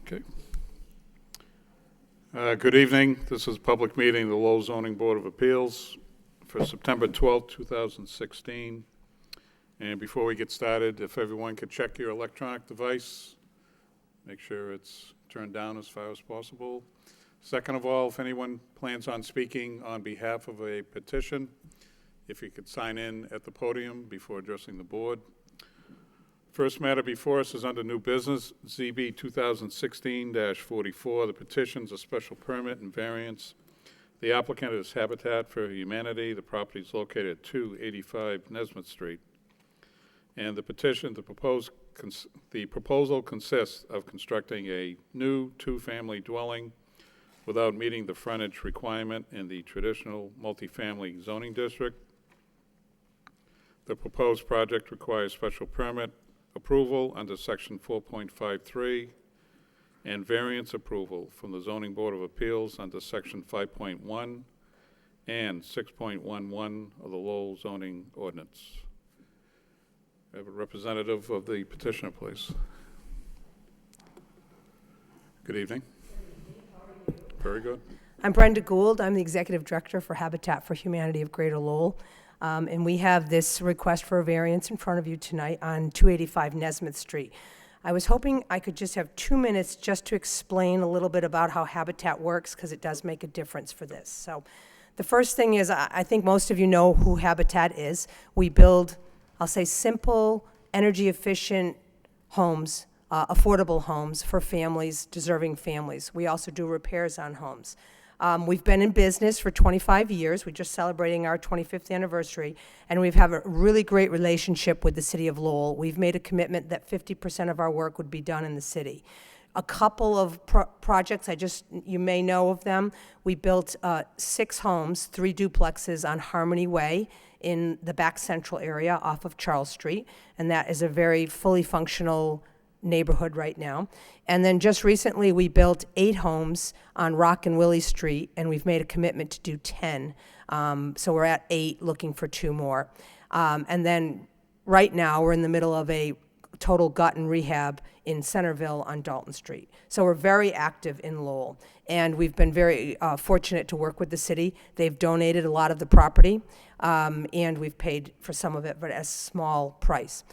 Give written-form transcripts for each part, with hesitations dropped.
Okay. Good evening. This is a public meeting of the Lowell Zoning Board of Appeals for September 12th, 2016. And before we get started, if everyone could check your electronic device, make sure it's turned down as far as possible. Second of all, if anyone plans on speaking on behalf of a petition, if you could sign in at the podium before addressing the board. First matter before us is under new business, ZB 2016-44. The petition's a special permit and variance. The applicant is Habitat for Humanity. The property is located at 285 Nesmith Street. And the proposal consists of constructing a new two-family dwelling without meeting the frontage requirement in the traditional multifamily zoning district. The proposed project requires special permit approval under section 4.53 and variance approval from the Zoning Board of Appeals under section 5.1 and 6.11 of the Lowell zoning ordinance. I have a representative of the petitioner, please. Good evening. Very good. I'm Brenda Gould. I'm the Executive Director for Habitat for Humanity of Greater Lowell. And we have this request for a variance in front of you tonight on 285 Nesmith Street. I was hoping I could just have 2 minutes just to explain a little bit about how Habitat works, because it does make a difference for this. So the first thing is, I think most of you know who Habitat is. We build, I'll say, simple, energy-efficient homes, affordable homes for families, deserving families. We also do repairs on homes. We've been in business for 25 years. We're just celebrating our 25th anniversary, and we've had a really great relationship with the city of Lowell. We've made a commitment that 50% of our work would be done in the city. A couple of projects, you may know of them. We built 6 homes, 3 duplexes on Harmony Way in the back central area off of Charles Street, and that is a very fully functional neighborhood right now. And then just recently we built 8 homes on Rock and Willie Street, and we've made a commitment to do 10. So we're at 8, looking for 2 more. And then right now we're in the middle of a total gut and rehab in Centerville on Dalton Street. So we're very active in Lowell, and we've been very fortunate to work with the city. They've donated a lot of the property, and we've paid for some of it, but at a small price.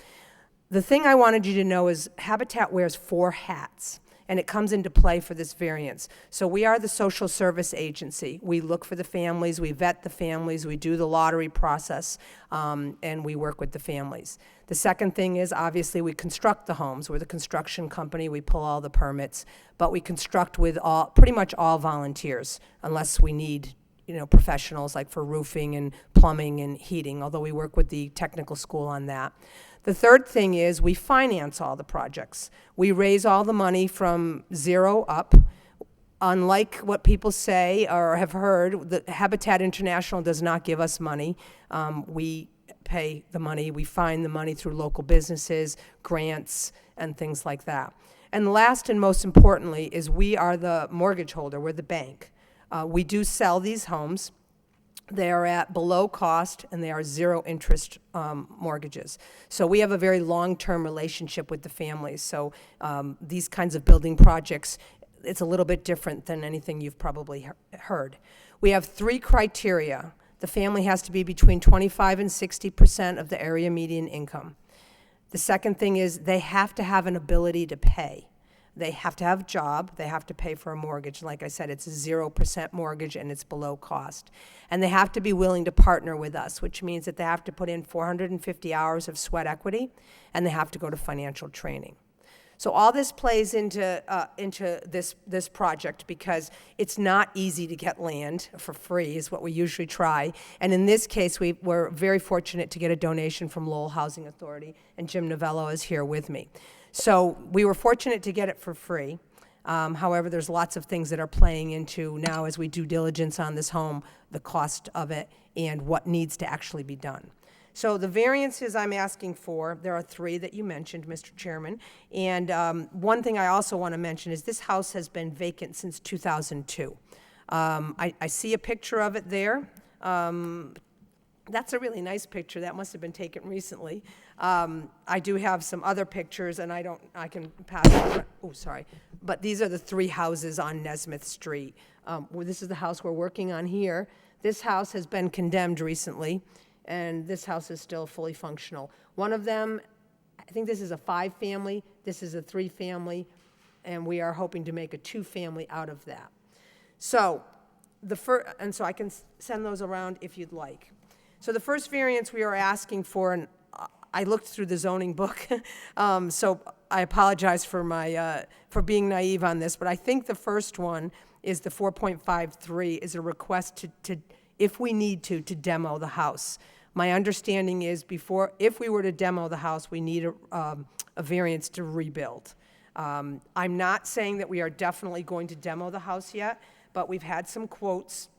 The thing I wanted you to know is Habitat wears 4 hats, and it comes into play for this variance. So we are the social service agency. We look for the families, we vet the families, we do the lottery process, and we work with the families. The second thing is, obviously, we construct the homes. We're the construction company. We pull all the permits, but we construct with pretty much all volunteers, unless we need professionals like for roofing and plumbing and heating, although we work with the technical school on that. The third thing is we finance all the projects. We raise all the money from zero up. Unlike what people say or have heard, the Habitat International does not give us money. We pay the money. We find the money through local businesses, grants, and things like that. And last and most importantly is we are the mortgage holder. We're the bank. We do sell these homes. They are at below cost, and they are zero interest mortgages. So we have a very long-term relationship with the families. So these kinds of building projects, it's a little bit different than anything you've probably heard. We have 3 criteria. The family has to be between 25% and 60% of the area median income. The second thing is they have to have an ability to pay. They have to have a job. They have to pay for a mortgage. Like I said, it's a 0% mortgage, and it's below cost. And they have to be willing to partner with us, which means that they have to put in 450 hours of sweat equity, and they have to go to financial training. So all this plays into this project, because it's not easy to get land for free, is what we usually try. And in this case, we're very fortunate to get a donation from Lowell Housing Authority, and Jim Novello is here with me. So we were fortunate to get it for free. However, there's lots of things that are playing into now as we do diligence on this home, the cost of it, and what needs to actually be done. So the variances I'm asking for, there are 3 that you mentioned, Mr. Chairman. And one thing I also want to mention is this house has been vacant since 2002. I see a picture of it there. That's a really nice picture. That must have been taken recently. I do have some other pictures, and I can pass it. Oh, sorry. But these are the 3 houses on Nesmith Street. This is the house we're working on here. This house has been condemned recently, and this house is still fully functional. One of them, I think this is a 5-family, this is a 3-family, and we are hoping to make a 2-family out of that. So, and so I can send those around if you'd like. So the first variance we are asking for, and I looked through the zoning book, so I apologize for being naive on this, but I think the first one is the 4.53 is a request to if we need to demo the house. My understanding is if we were to demo the house, we need a variance to rebuild. I'm not saying that we are definitely going to demo the house yet, but we've had some quotes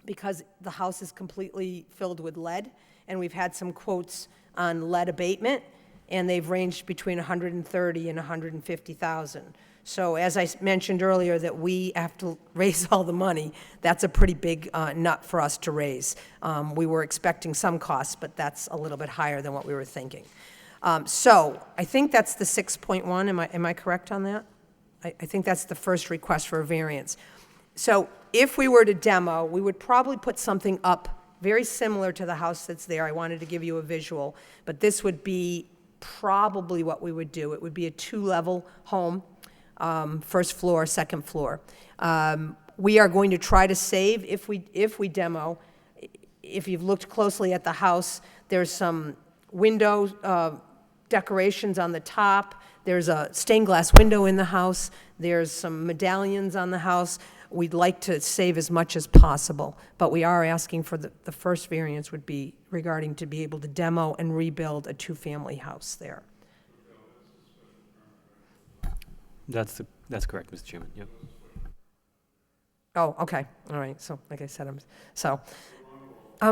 because the house is completely filled with lead, and we've had some quotes on lead abatement, and they've ranged between $130,000 and $150,000. So as I mentioned earlier, that we have to raise all the money, that's a pretty big nut for us to raise. We were expecting some costs, but that's a little bit higher than what we were thinking. So I think that's the 6.1. Am I correct on that? I think that's the first request for a variance. So if we were to demo, we would probably put something up very similar to the house that's there. I wanted to give you a visual, but this would be probably what we would do. It would be a 2-level home, first floor, second floor. We are going to try to save if we demo. If you've looked closely at the house, there's some window decorations on the top. There's a stained glass window in the house. There's some medallions on the house. We'd like to save as much as possible, but we are asking for the first variance would be regarding to be able to demo and rebuild a 2-family house there. That's correct, Mr. Chairman. Yep. Oh, okay, all right. So, like I said, I'm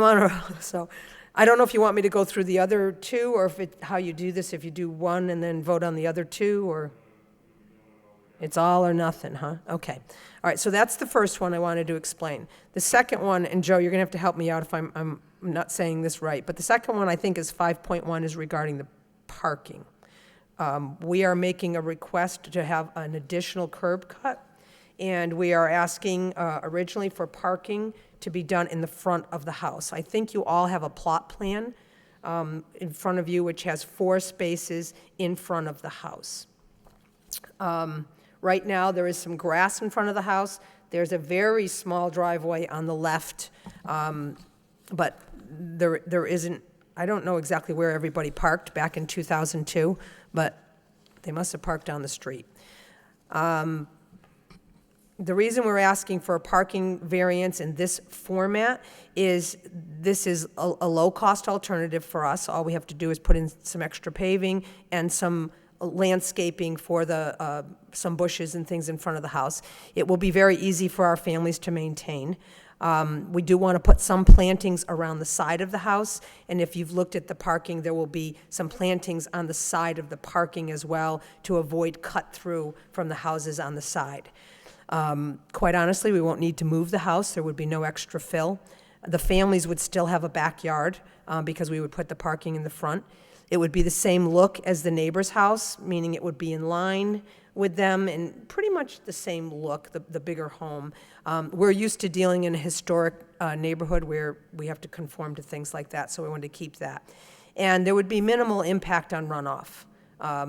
on a roll. So, I don't know if you want me to go through the other 2, or how you do this. If you do 1 and then vote on the other 2, or it's all or nothing, huh? Okay. All right, so that's the first one I wanted to explain. The second one, and Joe, you're going to have to help me out if I'm not saying this right, but the second one I think is 5.1 is regarding the parking. We are making a request to have an additional curb cut, and we are asking originally for parking to be done in the front of the house. I think you all have a plot plan in front of you which has 4 spaces in front of the house. Right now, there is some grass in front of the house. There's a very small driveway on the left, but there isn't, I don't know exactly where everybody parked back in 2002, but they must have parked down the street. The reason we're asking for a parking variance in this format is this is a low-cost alternative for us. All we have to do is put in some extra paving and some landscaping for some bushes and things in front of the house. It will be very easy for our families to maintain. We do want to put some plantings around the side of the house, and if you've looked at the parking, there will be some plantings on the side of the parking as well to avoid cut-through from the houses on the side. Quite honestly, we won't need to move the house. There would be no extra fill. The families would still have a backyard because we would put the parking in the front. It would be the same look as the neighbor's house, meaning it would be in line with them and pretty much the same look, the bigger home. We're used to dealing in a historic neighborhood where we have to conform to things like that, so we wanted to keep that. And there would be minimal impact on runoff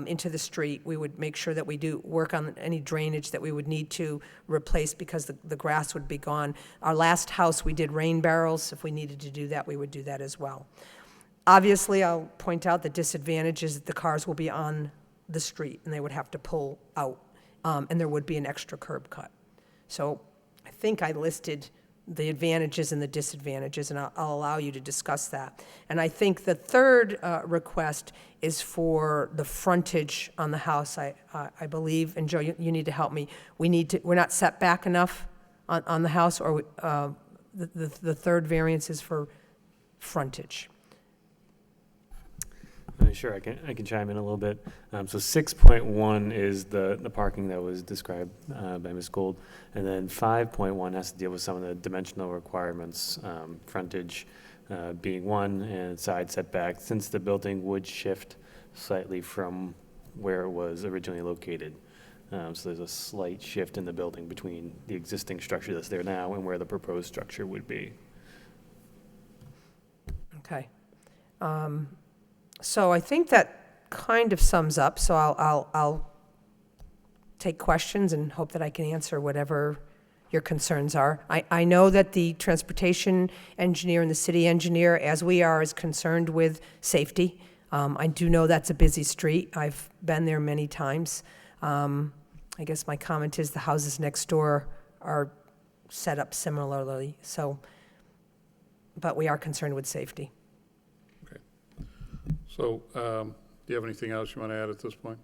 into the street. We would make sure that we do work on any drainage that we would need to replace because the grass would be gone. Our last house, we did rain barrels. If we needed to do that, we would do that as well. Obviously, I'll point out the disadvantage is that the cars will be on the street and they would have to pull out, and there would be an extra curb cut. So I think I listed the advantages and the disadvantages, and I'll allow you to discuss that. And I think the third request is for the frontage on the house. I believe, and Joe, you need to help me. We're not set back enough on the house, or the third variance is for frontage. Sure, I can chime in a little bit. So 6.1 is the parking that was described by Ms. Gold, and then 5.1 has to deal with some of the dimensional requirements, frontage, being one, and side setback, since the building would shift slightly from where it was originally located. So there's a slight shift in the building between the existing structure that's there now and where the proposed structure would be. Okay. So I think that kind of sums up, so I'll take questions and hope that I can answer whatever your concerns are. I know that the transportation engineer and the city engineer, as we are, is concerned with safety. I do know that's a busy street. I've been there many times. I guess my comment is the houses next door are set up similarly, so, but we are concerned with safety. So, do you have anything else you want to add at this point?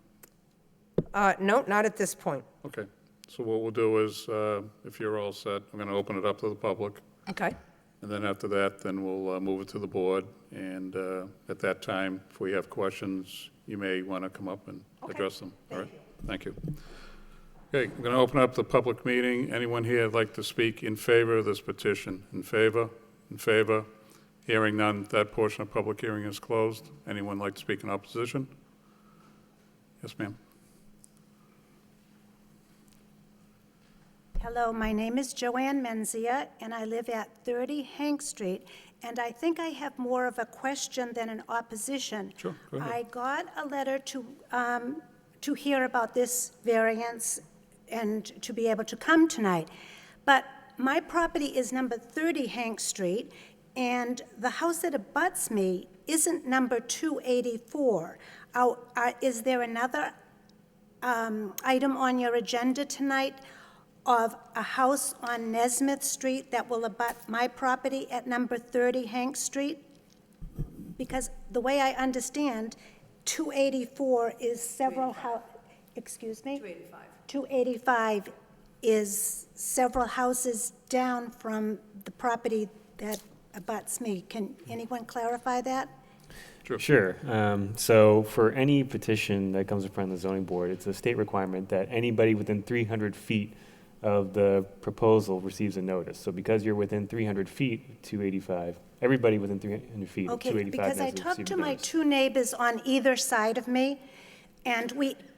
No, not at this point. Okay, so what we'll do is, if you're all set, I'm going to open it up to the public, Okay. and then after that, then we'll move it to the board, and at that time, if we have questions, you may want to come up and address them. All right? Thank you. Okay, I'm going to open up the public meeting. Anyone here would like to speak in favor of this petition? In favor? In favor? Hearing none, that portion of public hearing is closed. Anyone like to speak in opposition? Yes, ma'am. Hello, my name is Joanne Menzia, and I live at 30 Hank Street, and I think I have more of a question than an opposition. Sure, go ahead. I got a letter to hear about this variance and to be able to come tonight, but my property is number 30 Hank Street, and the house that abuts me isn't number 284. Is there another item on your agenda tonight of a house on Nesmith Street that will abut my property at number 30 Hank Street? Because the way I understand, 284 is several excuse me? 285. 285 is several houses down from the property that abuts me. Can anyone clarify that? Sure. So for any petition that comes in front of the zoning board, it's a state requirement that anybody within 300 feet of the proposal receives a notice. So because you're within 300 feet of 285, everybody within 300 feet of Okay, 285 because I has to talked receive to a my notice. two neighbors on either side of me, and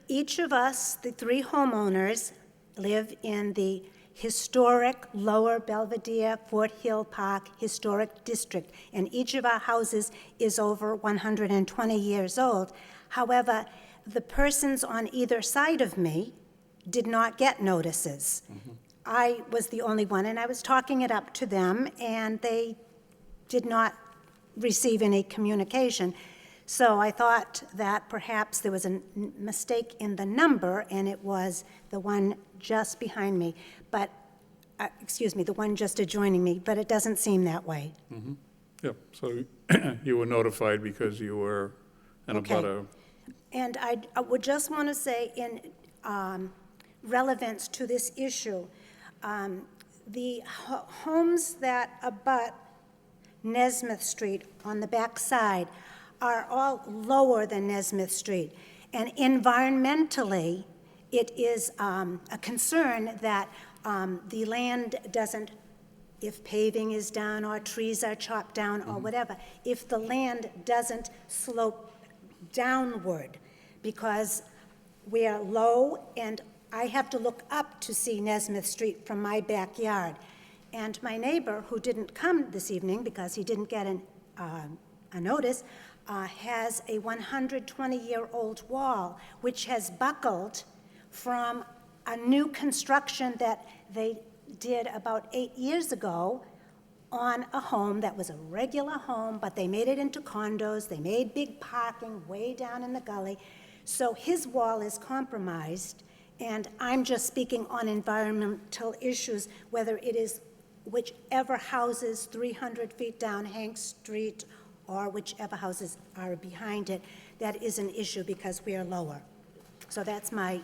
each of us, the three homeowners, live in the historic Lower Belvedere Fort Hill Park Historic District, and each of our houses is over 120 years old. However, the persons on either side of me did not get notices. I was the only one, and I was talking it up to them, and they did not receive any communication. So I thought that perhaps there was a mistake in the number, and it was the one just behind me, but, excuse me, the one just adjoining me, but it doesn't seem that way. Yep, so you were notified because you were an Okay. abutter. And I would just want to say, in relevance to this issue, the homes that abut Nesmith Street on the back side are all lower than Nesmith Street. And environmentally, it is a concern that the land doesn't, if paving is done or trees are chopped down or whatever, if the land doesn't slope downward, because we are low and I have to look up to see Nesmith Street from my backyard. And my neighbor, who didn't come this evening because he didn't get a notice, has a 120-year-old wall which has buckled from a new construction that they did about 8 years ago on a home that was a regular home, but they made it into condos. They made big parking way down in the gully. So his wall is compromised, and I'm just speaking on environmental issues, whether it is whichever houses 300 feet down Hank Street or whichever houses are behind it, that is an issue because we are lower. So that's my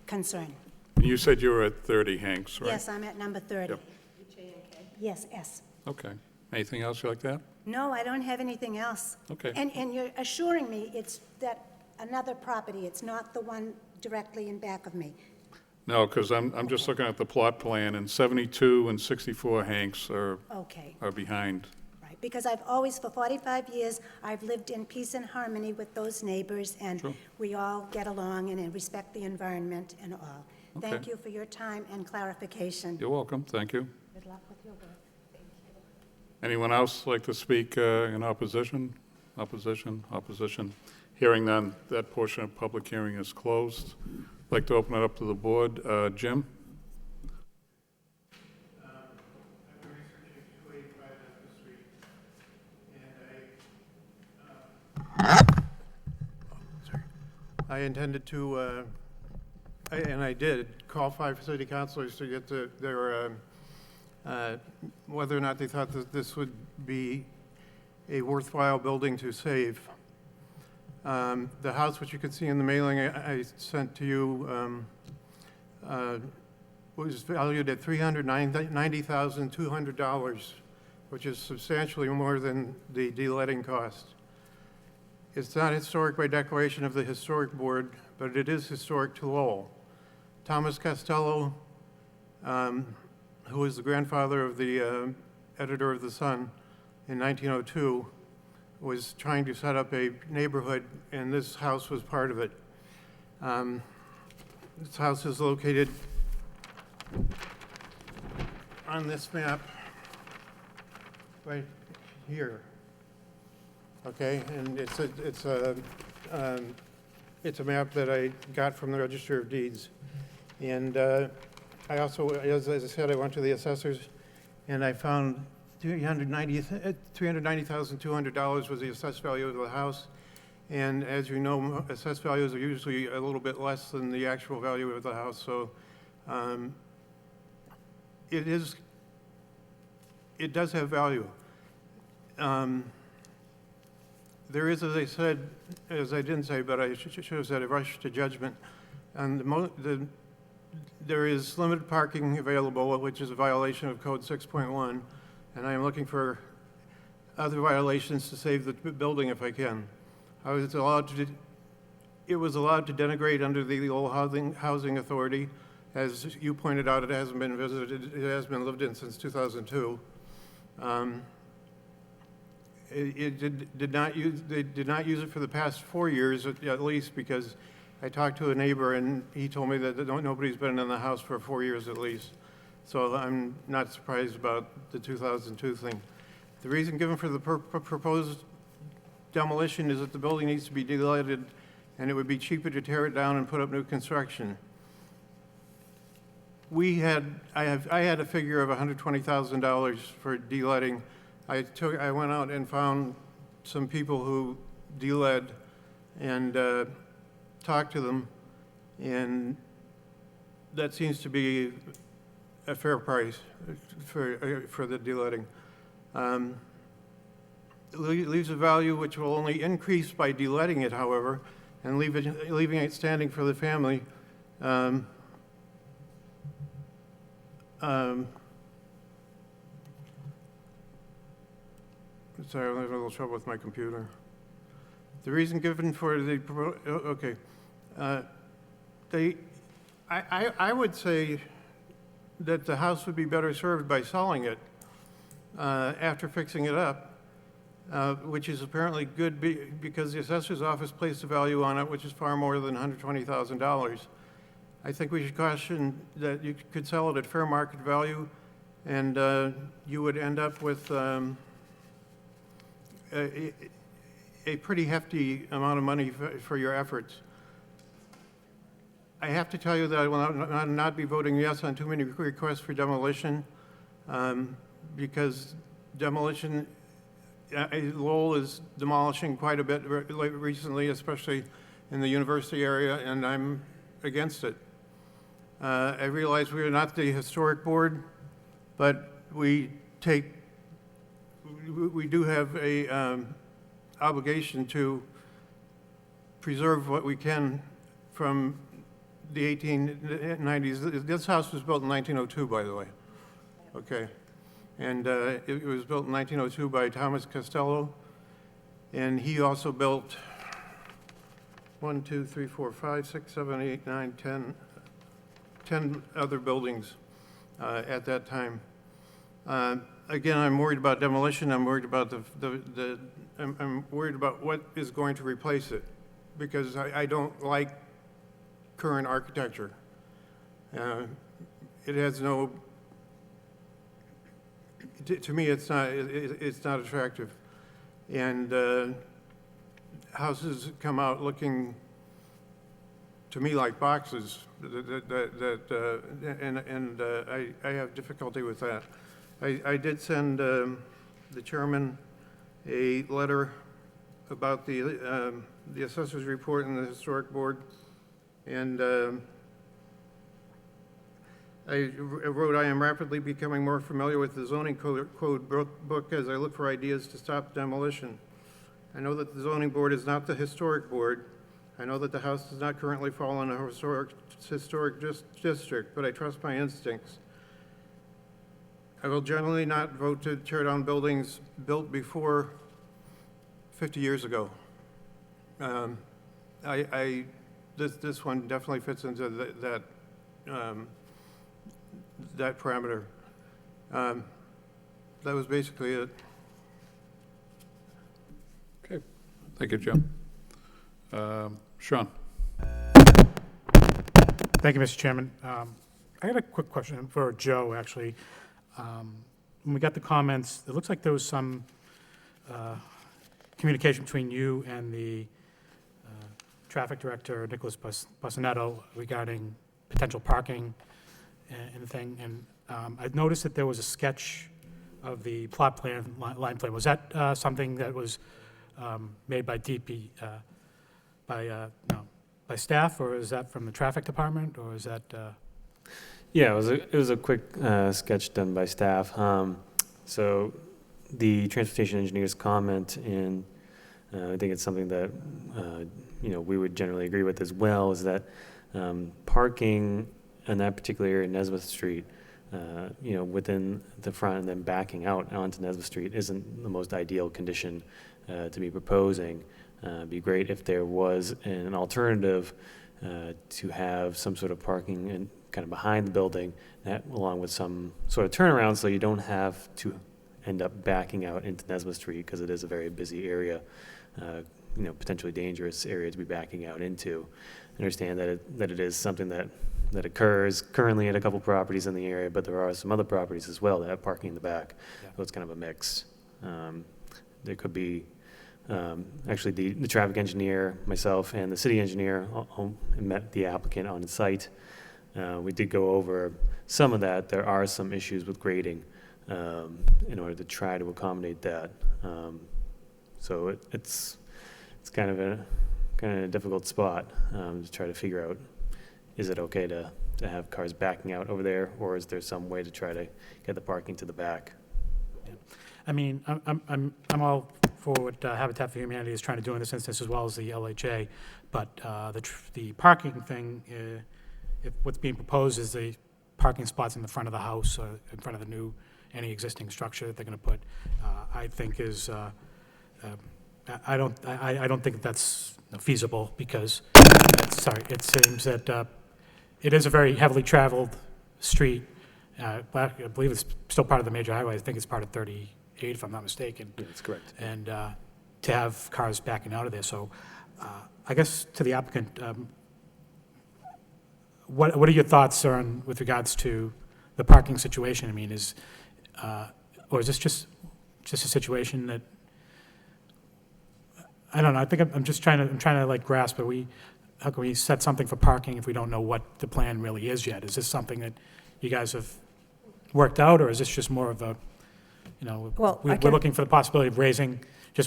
concern. You said you were at 30 Hanks, right? Yes, I'm at number 30. Yep. Yes, S. Okay. Anything else you like that? No, I don't have anything else. Okay. And you're assuring me it's that another property, it's not the one directly in back of me. No, because I'm just looking at the plot plan, and 72 and 64 Hanks are Okay, behind. right. because I've always, for 45 years, I've lived in peace and harmony with those neighbors, and Sure. we all get along and respect the environment and all. Thank Okay. you for your time and clarification. You're welcome, thank you. Good luck with your work. Thank you. Anyone else like to speak in opposition? Opposition? Hearing none, that portion of public hearing is closed. I'd like to open it up to the board. Jim? I've been researching 285 Essex Street, and I intended to, and I did, call 5 city councilors to get their, whether or not they thought that this would be a worthwhile building to save. The house, which you can see in the mailing I sent to you, was valued at $390,200, which is substantially more than the de-letting cost. It's not historic by declaration of the Historic Board, but it is historic to Lowell. Thomas Costello, who was the grandfather of the editor of The Sun in 1902, was trying to set up a neighborhood, and this house was part of it. This house is located on this map right here. Okay, and it's a map that I got from the Register of Deeds. And I also, as I said, I went to the assessors, and I found $390,200 was the assessed value of the house. And as you know, assessed values are usually a little bit less than the actual value of the house. So it does have value. There is, as I said, as I didn't say, but I should have said, a rush to judgment. And there is limited parking available, which is a violation of Code 6.1, and I am looking for other violations to save the building if I can. It was allowed to denigrate under the Lowell Housing Authority. As you pointed out, it hasn't been visited, it has been lived in since 2002. They did not use it for the past 4 years at least, because I talked to a neighbor and he told me that nobody's been in the house for 4 years at least. So I'm not surprised about the 2002 thing. The reason given for the proposed demolition is that the building needs to be de-letted, and it would be cheaper to tear it down and put up new construction. I had a figure of $120,000 for de-letting. I went out and found some people who de-led and talked to them, and that seems to be a fair price for the de-letting. It leaves a value which will only increase by de-letting it, however, and leaving it standing for the family. Sorry, I'm having a little trouble with my computer. The reason given for the, okay. I would say that the house would be better served by selling it after fixing it up, which is apparently good because the assessor's office placed a value on it, which is far more than $120,000. I think we should caution that you could sell it at fair market value, and you would end up with a pretty hefty amount of money for your efforts. I have to tell you that I will not be voting yes on too many requests for demolition, because demolition, Lowell is demolishing quite a bit recently, especially in the university area, and I'm against it. I realize we are not the historic board, but we do have a obligation to preserve what we can from the 1890s. This house was built in 1902, by the way. Okay. And it was built in 1902 by Thomas Costello. And he also built 10 other buildings at that time. Again, I'm worried about demolition, I'm worried about I'm worried about what is going to replace it, because I don't like current architecture. It has no, to me, it's not attractive. And houses come out looking, to me, like boxes, I have difficulty with that. I did send the chairman a letter about the assessor's report and the historic board, and I wrote, I am rapidly becoming more familiar with the zoning code book as I look for ideas to stop demolition. I know that the zoning board is not the historic board. I know that the house does not currently fall in a historic district, but I trust my instincts. I will generally not vote to tear down buildings built before 50 years ago. This one definitely fits into that parameter. That was basically it. Okay, thank you, Jim. Sean? Thank you, Mr. Chairman. I had a quick question for Joe, actually. When we got the comments, it looks like there was some communication between you and the traffic director, Nicholas Passanetto, regarding potential parking and the thing. And I noticed that there was a sketch of the plot plan, line plan. Was that something that was made by by staff, or is that from the traffic department, or is that? Yeah, it was a quick sketch done by staff. So the transportation engineer's comment, and I think it's something that we would generally agree with as well, is that parking in that particular area, Nesmith Street, within the front and then backing out onto Nesmith Street isn't the most ideal condition to be proposing. It'd be great if there was an alternative to have some sort of parking and kind of behind the building, along with some sort of turnaround, so you don't have to end up backing out into Nesmith Street, because it is a very busy area, potentially dangerous area to be backing out into. I understand that it is something that occurs currently at a couple properties in the area, but there are some other properties as well that have parking in the back. Yeah. So it's kind of a mix. There could be, actually the traffic engineer, myself, and the city engineer met the applicant on site. We did go over some of that. There are some issues with grading in order to try to accommodate that. So it's kind of a difficult spot to try to figure out, is it okay to have cars backing out over there, or is there some way to try to get the parking to the back? Yeah. I mean, I'm all for what Habitat for Humanity is trying to do in this instance, as well as the LHA, but the parking thing, if what's being proposed is the parking spots in the front of the house, or in front of any existing structure that they're going to put, I think is, I don't think that's feasible, because it seems that it is a very heavily traveled street. I believe it's still part of the major highway. I think it's part of 38, if I'm not mistaken. Yeah, that's correct. And to have cars backing out of there. So I guess to the applicant, what are your thoughts with regards to the parking situation? I mean, or is this just a situation that, I don't know, I think I'm trying to like grasp, how can we set something for parking if we don't know what the plan really is yet? Is this something that you guys have worked out, or is this just more of a, Well, we're looking for the possibility of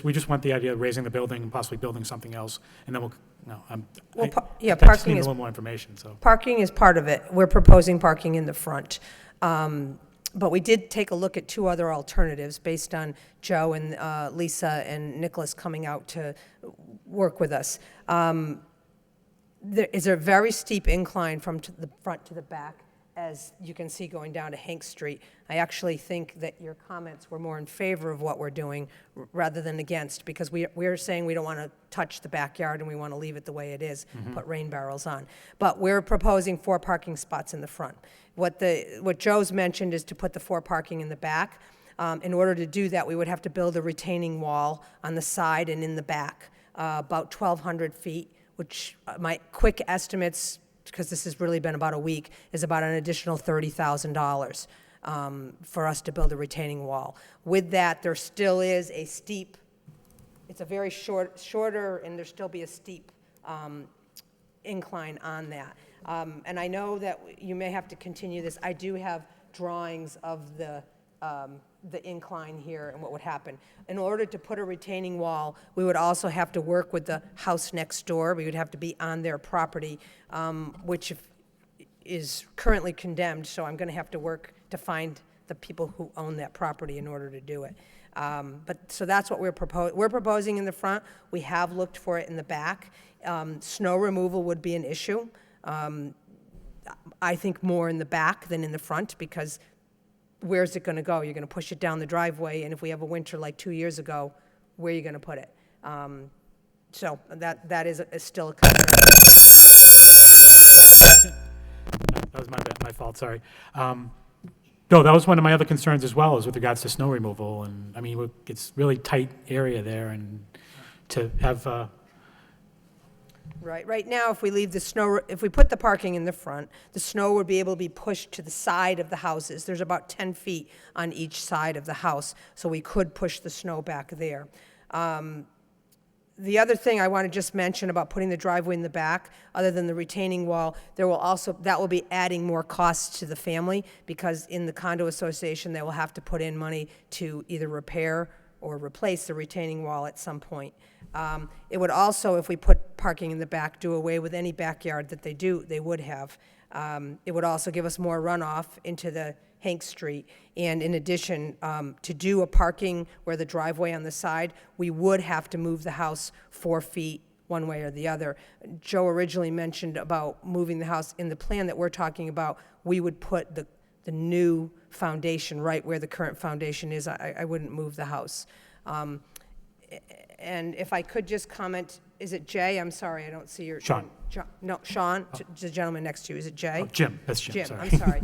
we just want the idea of raising the building and possibly building something else, and then I just parking need a is, little more information, so. parking is part of it. We're proposing parking in the front. But we did take a look at two other alternatives based on Joe and Lisa and Nicholas coming out to work with us. There is a very steep incline from the front to the back, as you can see going down to Hank Street. I actually think that your comments were more in favor of what we're doing rather than against, because we're saying we don't want to touch the backyard and we want to leave it the way it is, put rain barrels on. But we're proposing 4 parking spots in the front. What Joe's mentioned is to put the 4 parking in the back. In order to do that, we would have to build a retaining wall on the side and in the back, about 1,200 feet, which my quick estimates, because this has really been about a week, is about an additional $30,000 for us to build a retaining wall. With that, there still is a steep, it's a very shorter, and there'll still be a steep incline on that. And I know that you may have to continue this. I do have drawings of the incline here and what would happen. In order to put a retaining wall, we would also have to work with the house next door. We would have to be on their property, which is currently condemned, so I'm going to have to work to find the people who own that property in order to do it. So that's what we're proposing in the front. We have looked for it in the back. Snow removal would be an issue. I think more in the back than in the front, because where's it going to go? You're going to push it down the driveway, and if we have a winter like 2 years ago, where are you going to put it? So that is still a concern. That was my fault, sorry. No, that was one of my other concerns as well, is with regards to snow removal, and, I mean, it's really tight area there, and to have, Right now, if we leave the snow, if we put the parking in the front, the snow would be able to be pushed to the side of the houses. There's about 10 feet on each side of the house, so we could push the snow back there. The other thing I want to just mention about putting the driveway in the back, other than the retaining wall, that will be adding more costs to the family, because in the condo association, they will have to put in money to either repair or replace the retaining wall at some point. It would also, if we put parking in the back, do away with any backyard that they would have. It would also give us more runoff into the Hank Street. And in addition, to do a parking where the driveway on the side, we would have to move the house 4 feet one way or the other. Joe originally mentioned about moving the house. In the plan that we're talking about, we would put the new foundation right where the current foundation is. I wouldn't move the house. And if I could just comment, is it Jay? I'm sorry, I don't see your... Sean. No, Sean, the gentleman next to you. Is it Jay? Jim, that's Jim, sorry. I'm sorry.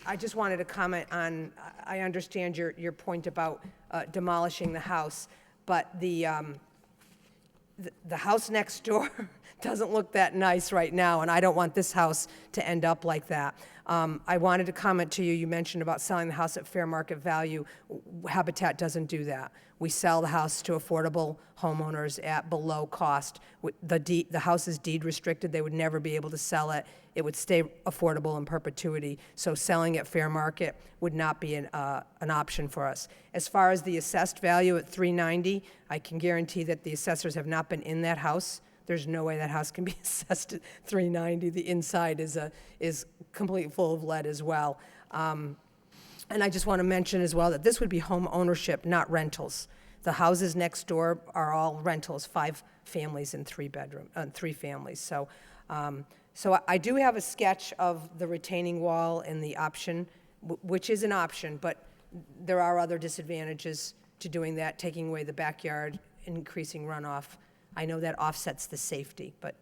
I just wanted to comment on, I understand your point about demolishing the house, but the house next door doesn't look that nice right now, and I don't want this house to end up like that. I wanted to comment to you, you mentioned about selling the house at fair market value. Habitat doesn't do that. We sell the house to affordable homeowners at below cost. The house is deed restricted. They would never be able to sell it. It would stay affordable in perpetuity. So selling at fair market would not be an option for us. As far as the assessed value at $390, I can guarantee that the assessors have not been in that house. There's no way that house can be assessed at $390. The inside is completely full of lead as well. And I just want to mention as well that this would be home ownership, not rentals. The houses next door are all rentals, 5 families and 3 families. So I do have a sketch of the retaining wall and the option, which is an option, but there are other disadvantages to doing that, taking away the backyard, increasing runoff. I know that offsets the safety, but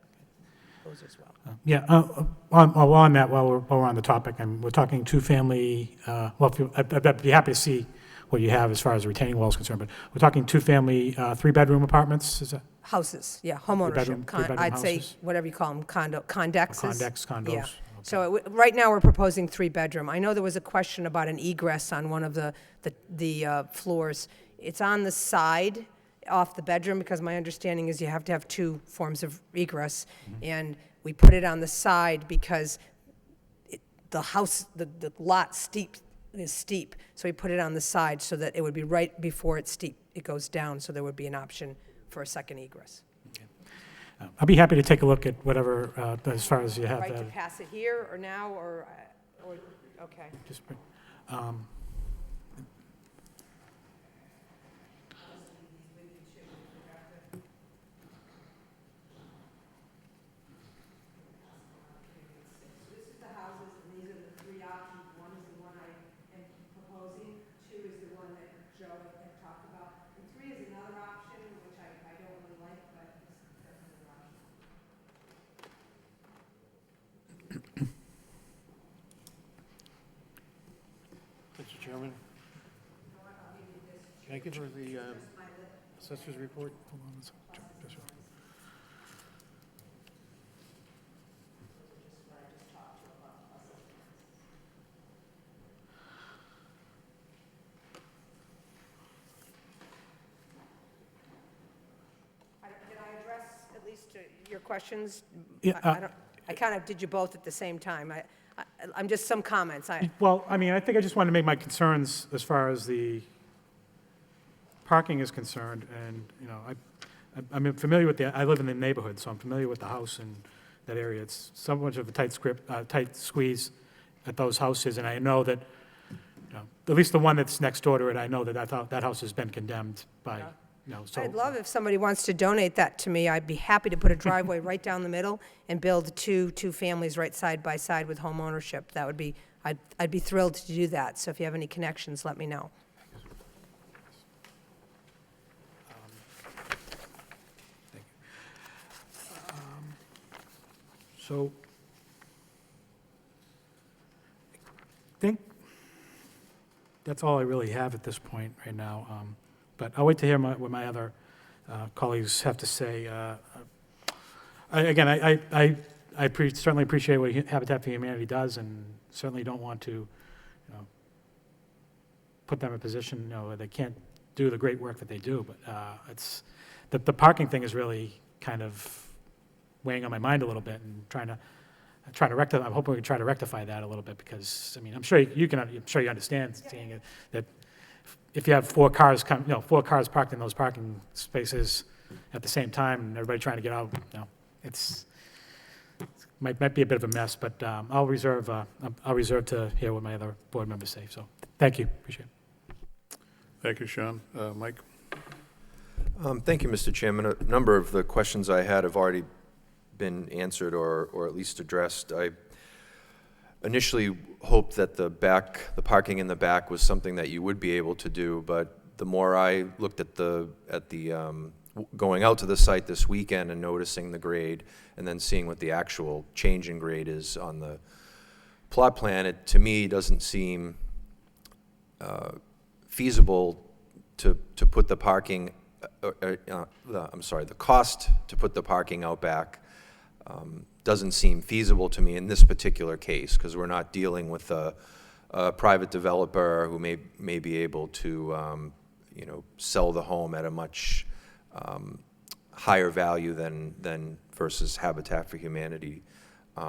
those as well. Yeah, on that, while we're on the topic, and we're talking two-family, I'd be happy to see what you have as far as the retaining wall is concerned, but we're talking two-family, 3-bedroom apartments, is that? Houses, yeah, home ownership. Three-bedroom I'd say, houses? whattever you call them, condexes. Condos. Yeah. Okay. So right now, we're proposing 3-bedroom. I know there was a question about an egress on one of the floors. It's on the side off the bedroom, because my understanding is you have to have 2 forms of egress. And we put it on the side because the lot is steep. So we put it on the side so that it would be right before it goes down, so there would be an option for a second egress. I'll be happy to take a look at whatever, as far as you have Right that. to pass it here or now, or okay. Just bring- This is the houses, and these are the 3 options. 1 is the one I am proposing, 2 is the one that Joe had talked about, and 3 is another option, which I don't really like, but it's definitely an option. Mr. Chairman, Thank you for the assessor's report. Hold on, let's check this out. Did I address at least your questions? Yeah, I kind of did you both at the same time. I'm just some comments. Well, I mean, I think I just wanted to make my concerns as far as the parking is concerned, and, you know, I'm familiar with I live in the neighborhood, so I'm familiar with the house and that area. It's so much of a tight squeeze at those houses, and I know that, you know, at least the one that's next door to it, I know that that house has been condemned by, you know, so. I'd love if somebody wants to donate that to me. I'd be happy to put a driveway right down the middle and build two families right side by side with home ownership. That would be, I'd be thrilled to do that. So if you have any connections, let me know. So, I think that's all I really have at this point right now. But I'll wait to hear what my other colleagues have to say. I certainly appreciate what Habitat for Humanity does, and certainly don't want to, you know, put them in a position, you know, where they can't do the great work that they do. But it's the parking thing is really kind of weighing on my mind a little bit, and trying to rectify. I'm hoping we can try to rectify that a little bit, because, I mean, I'm sure you understand seeing it, that if you have four cars parked in those parking spaces at the same time, and everybody trying to get out, you know, might be a bit of a mess. But I'll reserve to hear what my other board members say. So thank you, appreciate it. Thank you, Sean. Mike? Thank you, Mr. Chairman. A number of the questions I had have already been answered or at least addressed. I initially hoped that the parking in the back was something that you would be able to do, but the more I looked at the going out to the site this weekend and noticing the grade, and then seeing what the actual change in grade is on the plot plan, it to me doesn't seem feasible to put the parking. The cost to put the parking out back doesn't seem feasible to me in this particular case, because we're not dealing with a private developer who may be able to you know, sell the home at a much higher value than versus Habitat for Humanity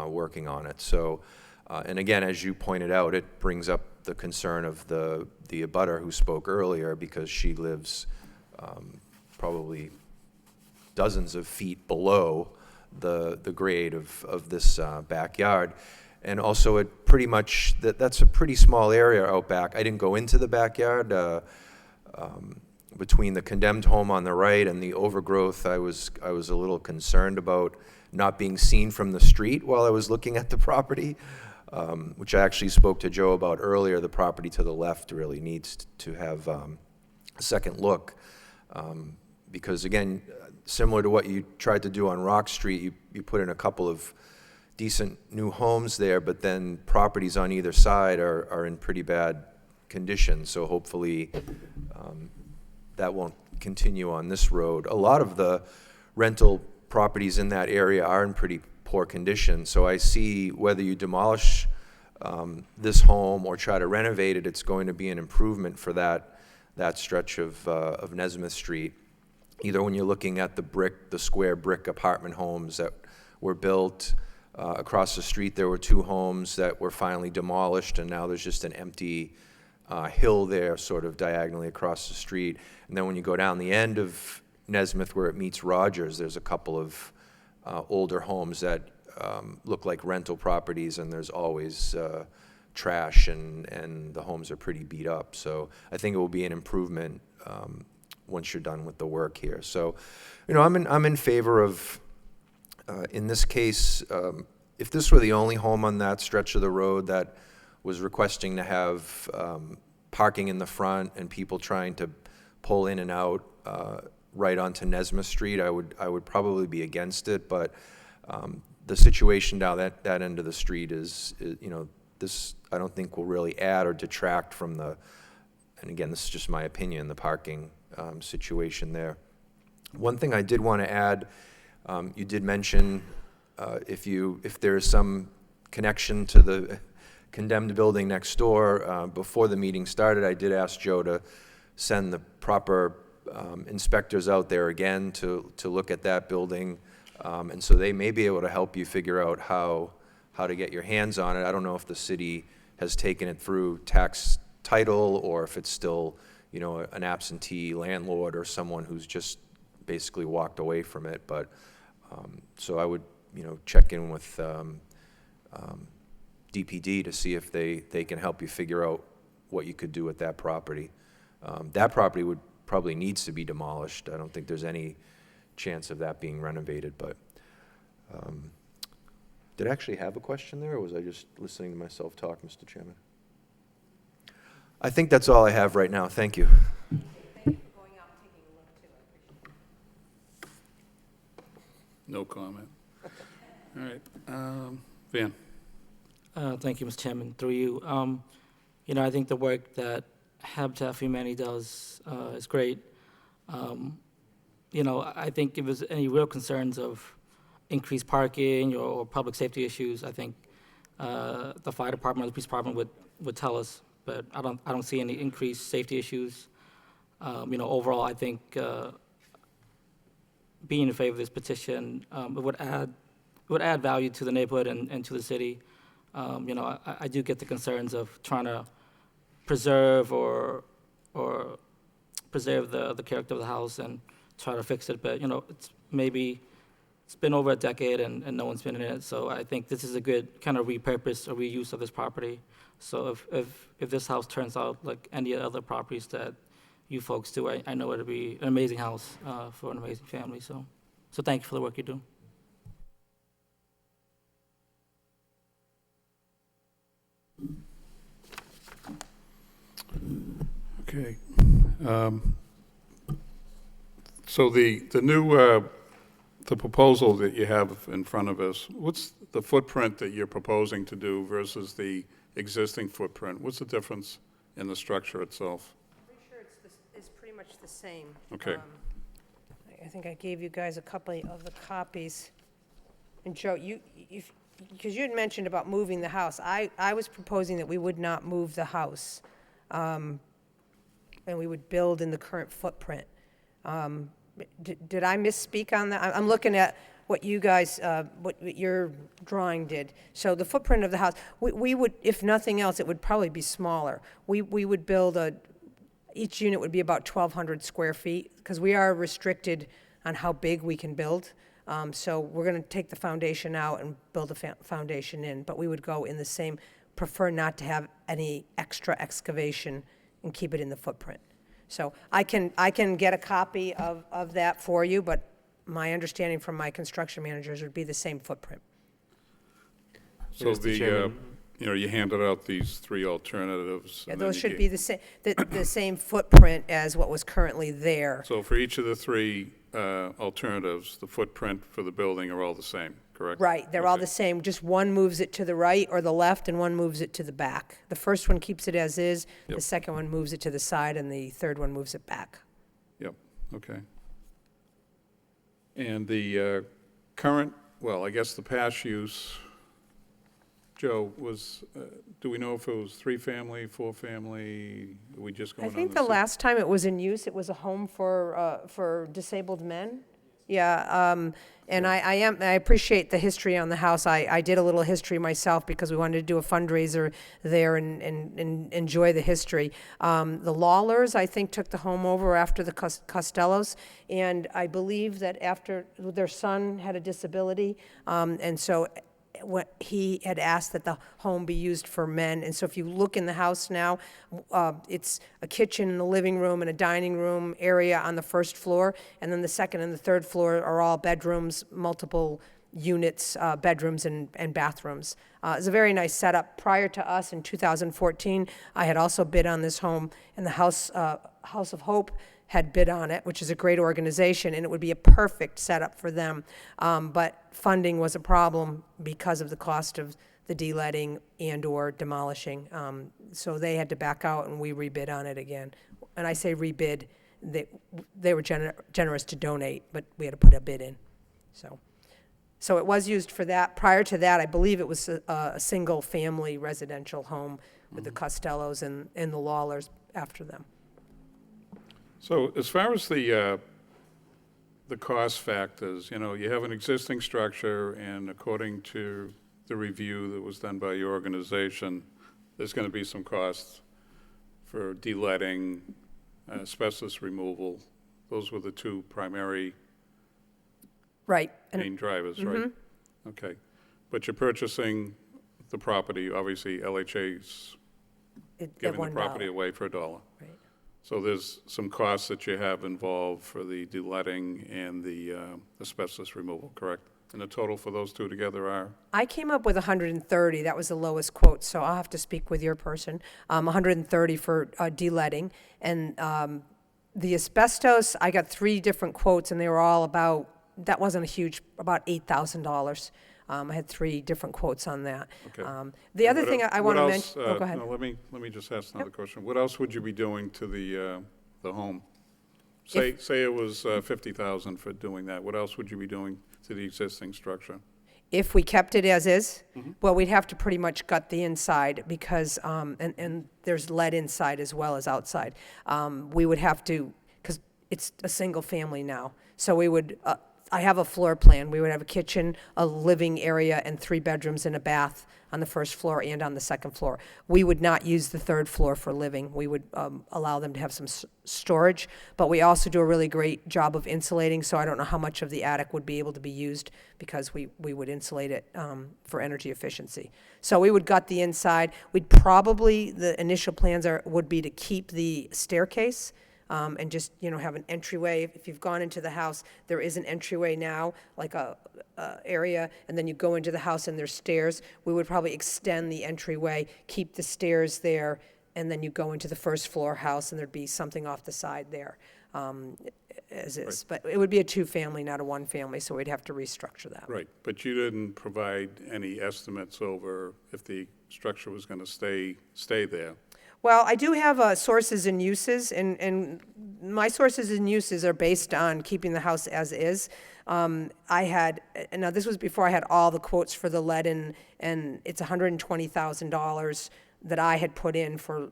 working on it. So, and again, as you pointed out, it brings up the concern of the abutter who spoke earlier, because she lives probably dozens of feet below the grade of this backyard. And also, it pretty much, that's a pretty small area out back. I didn't go into the backyard. Between the condemned home on the right and the overgrowth, I was a little concerned about not being seen from the street while I was looking at the property, which I actually spoke to Joe about earlier. The property to the left really needs to have a second look, because again, similar to what you tried to do on Rock Street, you put in a couple of decent new homes there, but then properties on either side are in pretty bad condition. So hopefully that won't continue on this road. A lot of the rental properties in that area are in pretty poor condition. So I see whether you demolish this home or try to renovate it, it's going to be an improvement for that stretch of Nesmith Street. Either when you're looking at the square brick apartment homes that were built across the street, there were two homes that were finally demolished, and now there's just an empty hill there, sort of diagonally across the street. And then when you go down the end of Nesmith where it meets Rogers, there's a couple of older homes that look like rental properties, and there's always trash, and the homes are pretty beat up. So I think it will be an improvement once you're done with the work here. So, you know, I'm in favor of, in this case, if this were the only home on that stretch of the road that was requesting to have parking in the front and people trying to pull in and out right onto Nesmith Street, I would probably be against it. But the situation down that end of the street is, you know, this I don't think will really add or detract from the and again, this is just my opinion, the parking situation there. One thing I did want to add, you did mention if there is some connection to the condemned building next door. Before the meeting started, I did ask Joe to send the proper inspectors out there again to look at that building. And so they may be able to help you figure out how to get your hands on it. I don't know if the city has taken it through tax title or if it's still, you know, an absentee landlord or someone who's just basically walked away from it. But so I would, you know, check in with DPD to see if they can help you figure out what you could do with that property. That property would probably needs to be demolished. I don't think there's any chance of that being renovated, but did I actually have a question there, or was I just listening to myself talk, Mr. Chairman? I think that's all I have right now. Thank you. No comment. All right, Van. Thank you, Mr. Chairman. Through you, you know, I think the work that Habitat for Humanity does is great. You know, I think if there's any real concerns of increased parking or public safety issues, I think the fire department or the police department would tell us. But I don't see any increased safety issues. You know, overall, I think being in favor of this petition, it would add value to the neighborhood and to the city. You know, I do get the concerns of trying to preserve or preserve the character of the house and try to fix it, but you know, it's been over a decade and no one's been in it, so I think this is a good kind of repurpose or reuse of this property. So if this house turns out like any other properties that you folks do, I know it'll be an amazing house for an amazing family. So thank you for the work you do. Okay. So the new, the proposal that you have in front of us, what's the footprint that you're proposing to do versus the existing footprint? What's the difference in the structure itself? I'm pretty sure it's pretty much the same. Okay. I think I gave you guys a couple of the copies. And Joe, because you had mentioned about moving the house, I was proposing that we would not move the house, and we would build in the current footprint. Did I misspeak on that? I'm looking at what you guys, what your drawing did. So the footprint of the house, we would, if nothing else, it would probably be smaller. We would build each unit would be about 1,200 square feet, because we are restricted on how big we can build. So we're going to take the foundation out and build a foundation in, but we would go in the same, prefer not to have any extra excavation and keep it in the footprint. So I can get a copy of that for you, but my understanding from my construction managers would be the same footprint. So Mr. Chairman. you know, you handed out these three alternatives. Yeah, and then those you should gave- be the same footprint as what was currently there. So for each of the three alternatives, the footprint for the building are all the same, correct? Right, they're all Okay. the same, just one moves it to the right or the left, and one moves it to the back. The first one keeps it as is, the Yep. second one moves it to the side, and the third one moves it back. Yep, okay. And the current, well, I guess the past use, Joe, was, do we know if it was 3-family, 4-family? Are we just going I on think the the last time it was in use, it was a home for disabled men. Yeah, and I appreciate the history on the house. I did a little history myself because we wanted to do a fundraiser there and enjoy the history. The Lawlers, I think, took the home over after the Costellos, and I believe that after their son had a disability, and so what he had asked that the home be used for men. And so if you look in the house now, it's a kitchen and a living room and a dining room area on the first floor, and then the second and the third floor are all bedrooms, multiple units, bedrooms and bathrooms. It's a very nice setup. Prior to us in 2014, I had also bid on this home, and the House of Hope had bid on it, which is a great organization, and it would be a perfect setup for them. But funding was a problem because of the cost of the deletting and/or demolishing. So they had to back out, and we rebid on it again. And I say rebid, they were generous to donate, but we had to put a bid in, so. So it was used for that. Prior to that, I believe it was a single-family residential home with the Costellos and the Lawlers after them. So as far as the cost factors, you know, you have an existing structure, and according to the review that was done by your organization, there's going to be some costs for deletting, asbestos removal. Those were the two primary Right. And main drivers, right? Okay. But you're purchasing the property, obviously LHA's at giving the $1. property away for $1. Right. So there's some costs that you have involved for the deletting and the asbestos removal, correct? And the total for those two together are? I came up with 130. That was the lowest quote, so I'll have to speak with your person. 130 for deletting. And the asbestos, I got 3 different quotes, and they were all about, that wasn't a huge, about $8,000. I had 3 different quotes on that. Okay. The other What thing el- I what want to else, mention, go ahead. No, let me just ask another question. What else would you be doing to the home? Say it was 50,000 for doing that. What else would you be doing to the existing structure? If we kept it as is, well, we'd have to pretty much gut the inside because, and there's lead inside as well as outside. We would have to, because it's a single family now, so we would, I have a floor plan. We would have a kitchen, a living area, and 3 bedrooms and a bath on the first floor and on the second floor. We would not use the 3rd floor for living. We would allow them to have some storage, but we also do a really great job of insulating, so I don't know how much of the attic would be able to be used because we would insulate it for energy efficiency. So we would gut the inside. We'd probably, the initial plans would be to keep the staircase and just, you know, have an entryway. If you've gone into the house, there is an entryway now, like a area, and then you go into the house and there's stairs. We would probably extend the entryway, keep the stairs there, and then you go into the first floor house and there'd be something off the side there, as is. But it would be a 2-family, not a 1-family, so we'd have to restructure that. Right, but you didn't provide any estimates over if the structure was going to stay there. Well, I do have sources and uses, and my sources and uses are based on keeping the house as is. I had, and now this was before I had all the quotes for the lead, and it's $120,000 that I had put in for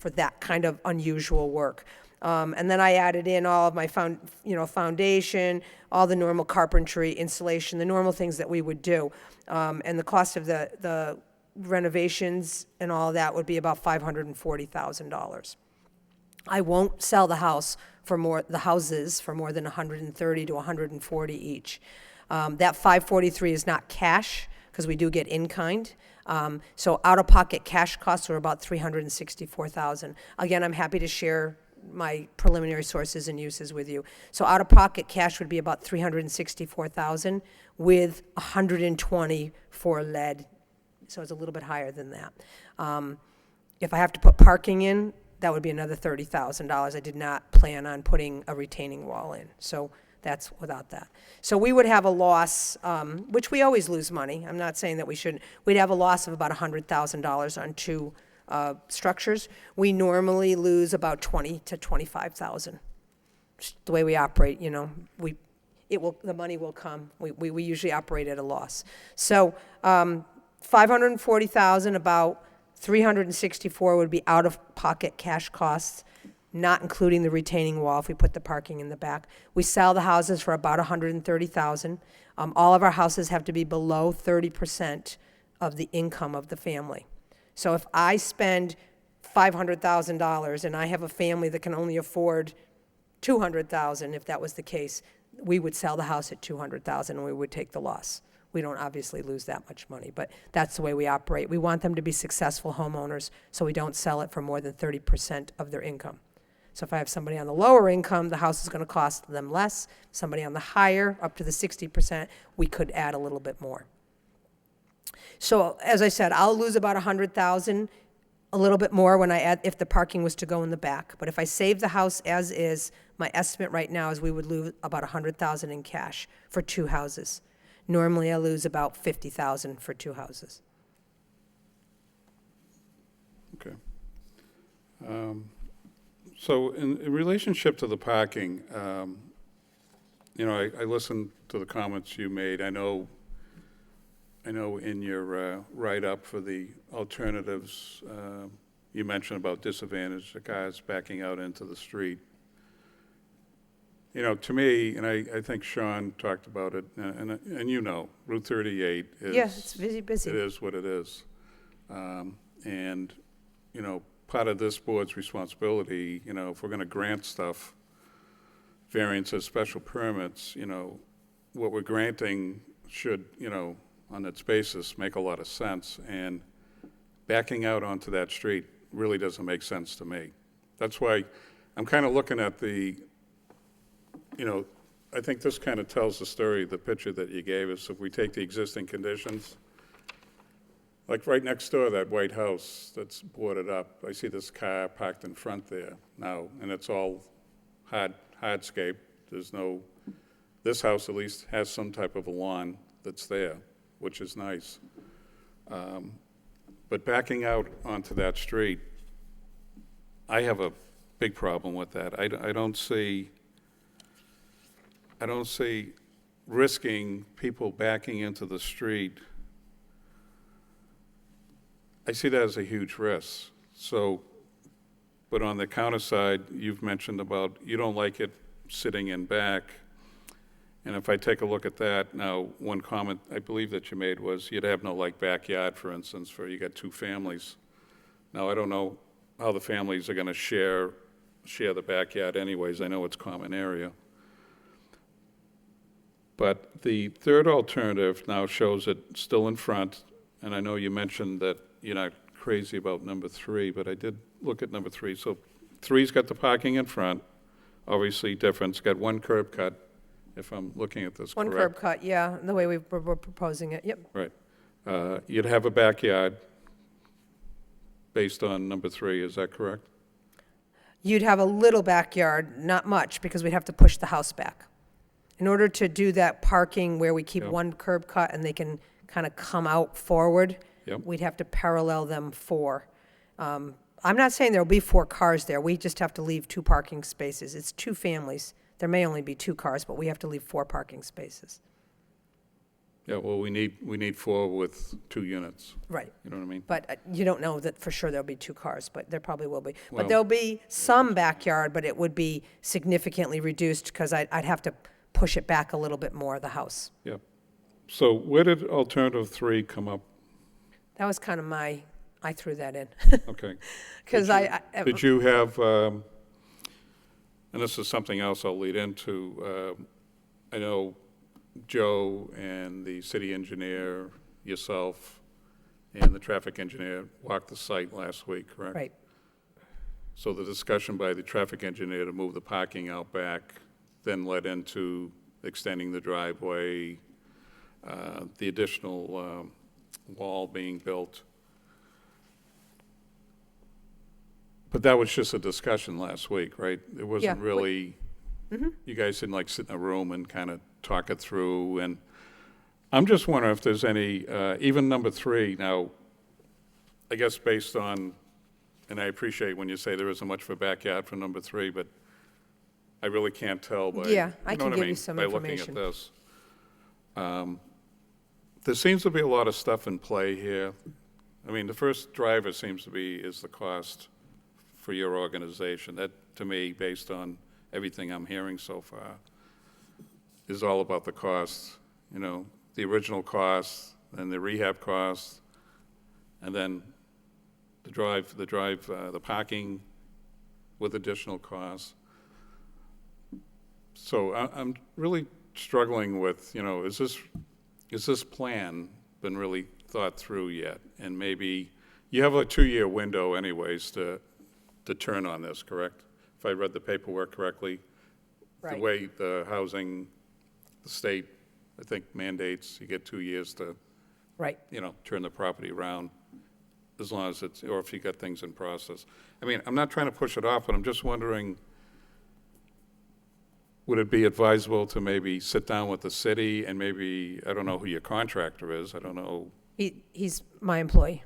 that kind of unusual work. And then I added in all of my foundation, all the normal carpentry, insulation, the normal things that we would do. And the cost of the renovations and all that would be about $540,000. I won't sell the houses for more than 130 to 140 each. That 543 is not cash because we do get in kind. So out-of-pocket cash costs were about $364,000. Again, I'm happy to share my preliminary sources and uses with you. So out-of-pocket cash would be about $364,000 with $120 for lead. So it's a little bit higher than that. If I have to put parking in, that would be another $30,000. I did not plan on putting a retaining wall in, so that's without that. So we would have a loss, which we always lose money. I'm not saying that we shouldn't. We'd have a loss of about $100,000 on 2 structures. We normally lose about $20,000 to $25,000. The way we operate, you know, the money will come. We usually operate at a loss. So. $540,000, about $364,000 would be out-of-pocket cash costs, not including the retaining wall if we put the parking in the back. We sell the houses for about $130,000. All of our houses have to be below 30% of the income of the family. So if I spend $500,000 and I have a family that can only afford $200,000, if that was the case, we would sell the house at $200,000 and we would take the loss. We don't obviously lose that much money, but that's the way we operate. We want them to be successful homeowners, so we don't sell it for more than 30% of their income. So if I have somebody on the lower income, the house is going to cost them less. Somebody on the higher, up to the 60%, we could add a little bit more. So as I said, I'll lose about $100,000, a little bit more when I add, if the parking was to go in the back. But if I save the house as is, my estimate right now is we would lose about $100,000 in cash for 2 houses. Normally, I lose about $50,000 for 2 houses. So in relationship to the parking, you know, I listened to the comments you made. I know in your write-up for the alternatives, you mentioned about disadvantaged cars backing out into the street. You know, to me, and I think Sean talked about it, and you know, Route 38 is... Yeah, it's busy. It is what it is. And, you know, part of this board's responsibility, you know, if we're going to grant stuff, variances, special permits, you know, what we're granting should, you know, on its basis, make a lot of sense. And backing out onto that street really doesn't make sense to me. That's why I'm kind of looking at the, you know, I think this kind of tells the story, the picture that you gave us. If we take the existing conditions, like right next door, that white house that's boarded up, I see this car parked in front there now, and it's all hardscape. There's no, this house at least has some type of a lawn that's there, which is nice. But backing out onto that street, I have a big problem with that. I don't see risking people backing into the street. I see that as a huge risk. So, but on the counter side, you've mentioned about you don't like it sitting in back. And if I take a look at that, now, one comment I believe that you made was you'd have no like backyard, for instance, for you got two families. Now, I don't know how the families are going to share the backyard anyways. I know it's common area. But the third alternative now shows it still in front, and I know you mentioned that you're not crazy about number 3, but I did look at number 3. So 3's got the parking in front, obviously different. It's got one curb cut, if I'm looking at this One correct. curb cut, yeah, the way we're proposing it, yep. Right. You'd have a backyard based on number 3, is that correct? You'd have a little backyard, not much, because we'd have to push the house back. In order to do that parking where we keep Yep. one curb cut and they can kind of come out forward, Yep. we'd have to parallel them 4. I'm not saying there'll be 4 cars there, we just have to leave 2 parking spaces. It's 2 families. There may only be 2 cars, but we have to leave 4 parking spaces. Yeah, well, we need 4 with 2 units, Right. you know what I mean? But you don't know that for sure there'll be 2 cars, but there probably will be. Well- But there'll be some backyard, but it would be significantly reduced because I'd have to push it back a little bit more, the house. Yep. So where did alternative 3 come up? That was kind of I threw that in. Okay. Because Did you have, and this is something else I'll lead into, I know Joe and the city engineer, yourself, and the traffic engineer walked the site last week, correct? right, So the discussion by the traffic engineer to move the parking out back then led into extending the driveway, the additional wall being built. But that was just a discussion last week, right? It wasn't Yeah, really, you guys didn't like sit in a room and kind of talk it through. And I'm just wondering if there's any, even number 3, now, I guess based on, and I appreciate when you say there isn't much of a backyard for number 3, but I really can't tell by, Yeah, I you know can what give mean, you some by looking information. at this. There seems to be a lot of stuff in play here. I mean, the first driver seems to be is the cost for your organization. That, to me, based on everything I'm hearing so far, is all about the cost. You know, the original cost, then the rehab cost, and then the parking with additional costs. So I'm really struggling with, you know, is this plan been really thought through yet? And maybe, you have a 2-year window anyways to turn on this, correct? If I read the paperwork correctly? right. The way the housing, the state, I think mandates, you get 2 years to, Right. you know, turn the property around, as long as it's, or if you got things in process. I mean, I'm not trying to push it off, but I'm just wondering, would it be advisable to maybe sit down with the city and maybe, I don't know who your contractor is, I don't know, He's my employee.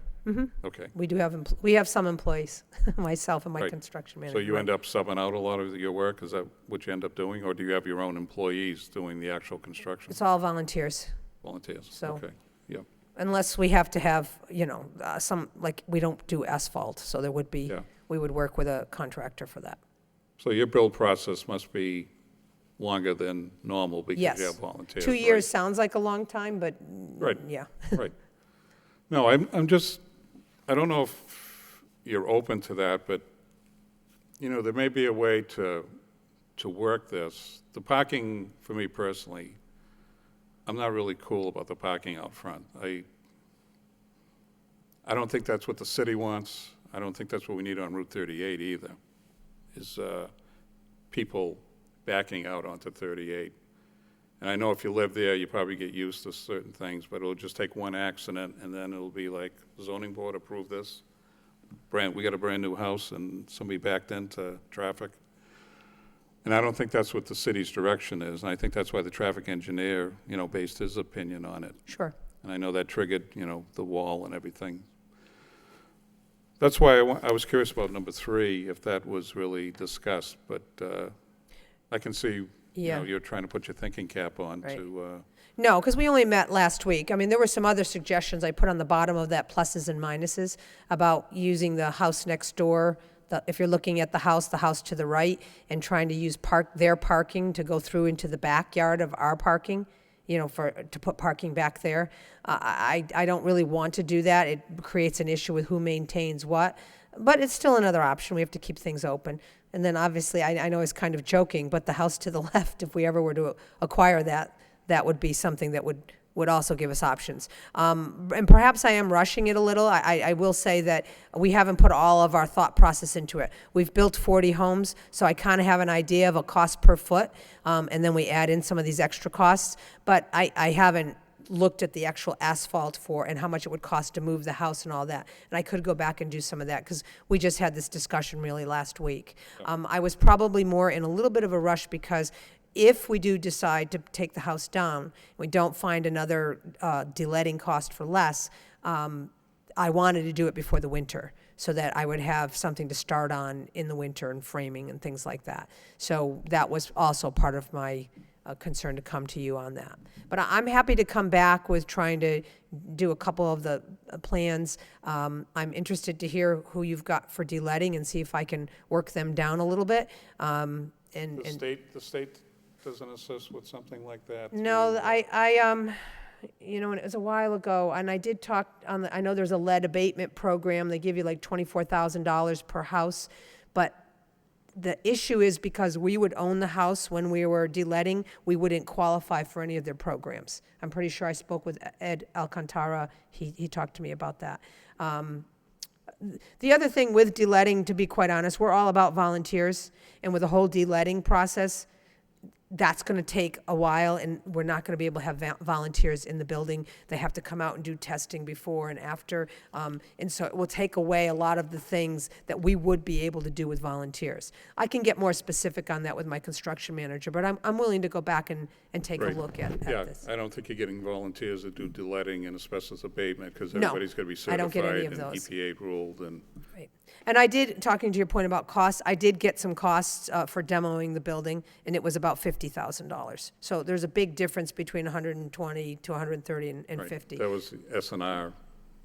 Okay. We do have, we have some employees, myself and my Right. construction So manager. you end up subbing out a lot of your work? Is that what you end up doing? Or do you have your own employees doing the actual construction? It's all volunteers, Volunteers? so- Okay, yeah, unless we have to have, some, like, we don't do asphalt, so there would be, yeah. we would work with a contractor for that. So your build process must be longer than normal because Yes. you have volunteers, 2 years right? sounds like a long time, but, Right. yeah. Right. No, I'm just, I don't know if you're open to that, but, there may be a way to work this. The parking, for me personally, I'm not really cool about the parking out front. I don't think that's what the city wants. I don't think that's what we need on Route 38 either, is people backing out onto 38. And I know if you live there, you probably get used to certain things, but it'll just take one accident, and then it'll be like, zoning board approved this. We got a brand-new house, and somebody backed into traffic. And I don't think that's what the city's direction is, and I think that's why the traffic engineer, based his opinion on it. Sure. And I know that triggered, the wall and everything. That's why I was curious about number 3, if that was really discussed, but I can see, Yeah. you're trying to put your thinking cap on Right. to, No, because we only met last week. I mean, there were some other suggestions I put on the bottom of that, pluses and minuses, about using the house next door, if you're looking at the house to the right, and trying to use their parking to go through into the backyard of our parking, to put parking back there. I don't really want to do that. It creates an issue with who maintains what, but it's still another option. We have to keep things open. And then obviously, I know it's kind of joking, but the house to the left, if we ever were to acquire that, that would be something that would also give us options. And perhaps I am rushing it a little. I will say that we haven't put all of our thought process into it. We've built 40 homes, so I kind of have an idea of a cost per foot, and then we add in some of these extra costs. But I haven't looked at the actual asphalt and how much it would cost to move the house and all that. And I could go back and do some of that, because we just had this discussion really last week. I was probably more in a little bit of a rush, because if we do decide to take the house down, we don't find another deletting cost for less, I wanted to do it before the winter, so that I would have something to start on in the winter, and framing and things like that. So that was also part of my concern to come to you on that. But I'm happy to come back with trying to do a couple of the plans. I'm interested to hear who you've got for deletting, and see if I can work them down a little bit. the state doesn't assist with something like that? No, to- and it was a while ago, and I did talk I know there's a lead abatement program. They give you like $24,000 per house, but the issue is, because we would own the house when we were deletting, we wouldn't qualify for any of their programs. I'm pretty sure I spoke with Ed Alcantara. He talked to me about that. The other thing with deletting, to be quite honest, we're all about volunteers, and with the whole deletting process, that's going to take a while, and we're not going to be able to have volunteers in the building. They have to come out and do testing before and after, and so it will take away a lot of the things that we would be able to do with volunteers. I can get more specific on that with my construction manager, but I'm willing to go back and take Right. a look at Yeah, this. I don't think you're getting volunteers that do deletting and asbestos abatement, because No, everybody's going to be I don't get any certified of and those. EPA ruled, and, Right. And I did, talking to your point about costs, I did get some costs for demoing the building, and it was about $50,000. So there's a big difference between 120 to 130 and right, 50. that was S&R.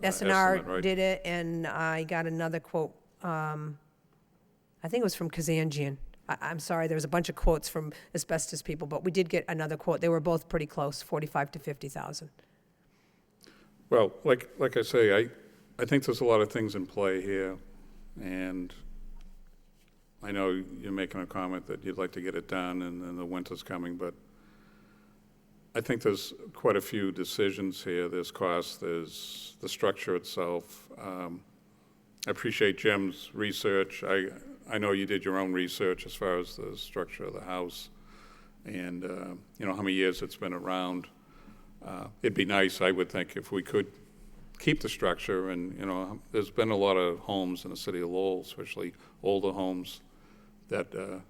S&R estimate, right? did it, and I got another quote, I think it was from Kazanjian. I'm sorry, there was a bunch of quotes from asbestos people, but we did get another quote. They were both pretty close, 45 to 50,000. Well, like I say, I think there's a lot of things in play here, and I know you're making a comment that you'd like to get it done, and then the winter's coming, but I think there's quite a few decisions here. There's cost, there's the structure itself. I appreciate Jim's research. I know you did your own research as far as the structure of the house, and how many years it's been around. It'd be nice, I would think, if we could keep the structure, and there's been a lot of homes in the city of Lowell, especially older homes, that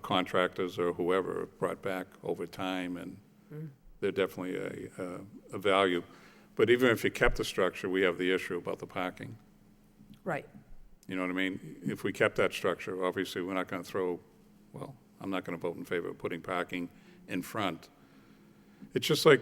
contractors or whoever brought back over time, and they're definitely a value. But even if you kept the structure, we have the issue about the parking. Right. You know what I mean? If we kept that structure, obviously, we're not going to I'm not going to vote in favor of putting parking in front. It's just like,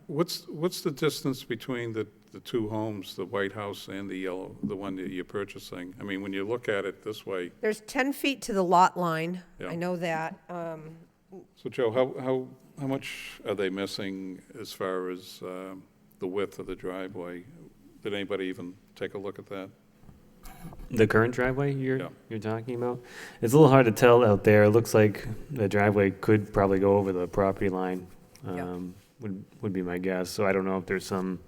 what's the distance between the two homes, the white house and the yellow, the one that you're purchasing? I mean, when you look at it this way. There's 10 feet to the lot line. Yeah. I know that. So Joe, how much are they missing as far as the width of the driveway? Did anybody even take a look at that? The current driveway Yeah. you're talking about? It's a little hard to tell out there. It looks like the driveway could probably go over the property line, Yeah. would be my guess. So I don't know if there's some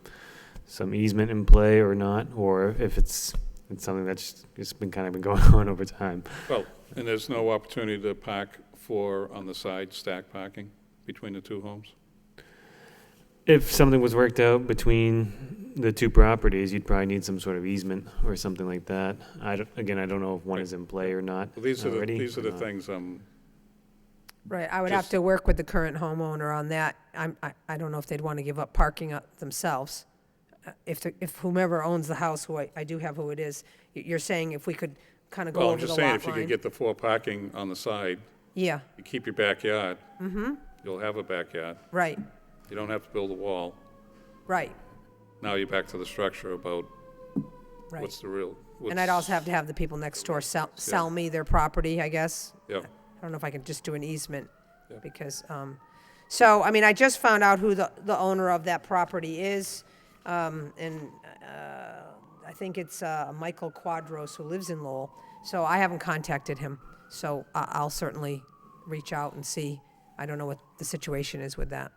easement in play or not, or if it's something that's just been going on over time. Well, and there's no opportunity to park on the side, stack parking between the two homes? If something was worked out between the two properties, you'd probably need some sort of easement or something like that. I don't know if one is in play or not Well, these are already. the things Right, I would have Just- to work with the current homeowner on that. I don't know if they'd want to give up parking themselves. If whomever owns the house, who I do have who it is, you're saying if we could kind of go Well, over I'm the just lot saying, line? if you could get the 4 parking on the side, Yeah, you keep your backyard. You'll have a backyard. right, You don't have to build a wall. right, Now you're back to the structure about right. what's the real. And I'd also have to have the people next door sell me their property, I guess. Yeah, I don't know if I can just do an easement, Yeah. because, so, I mean, I just found out who the owner of that property is, and I think it's Michael Quadros, who lives in Lowell, so I haven't contacted him, so I'll certainly reach out and see. I don't know what the situation is with that.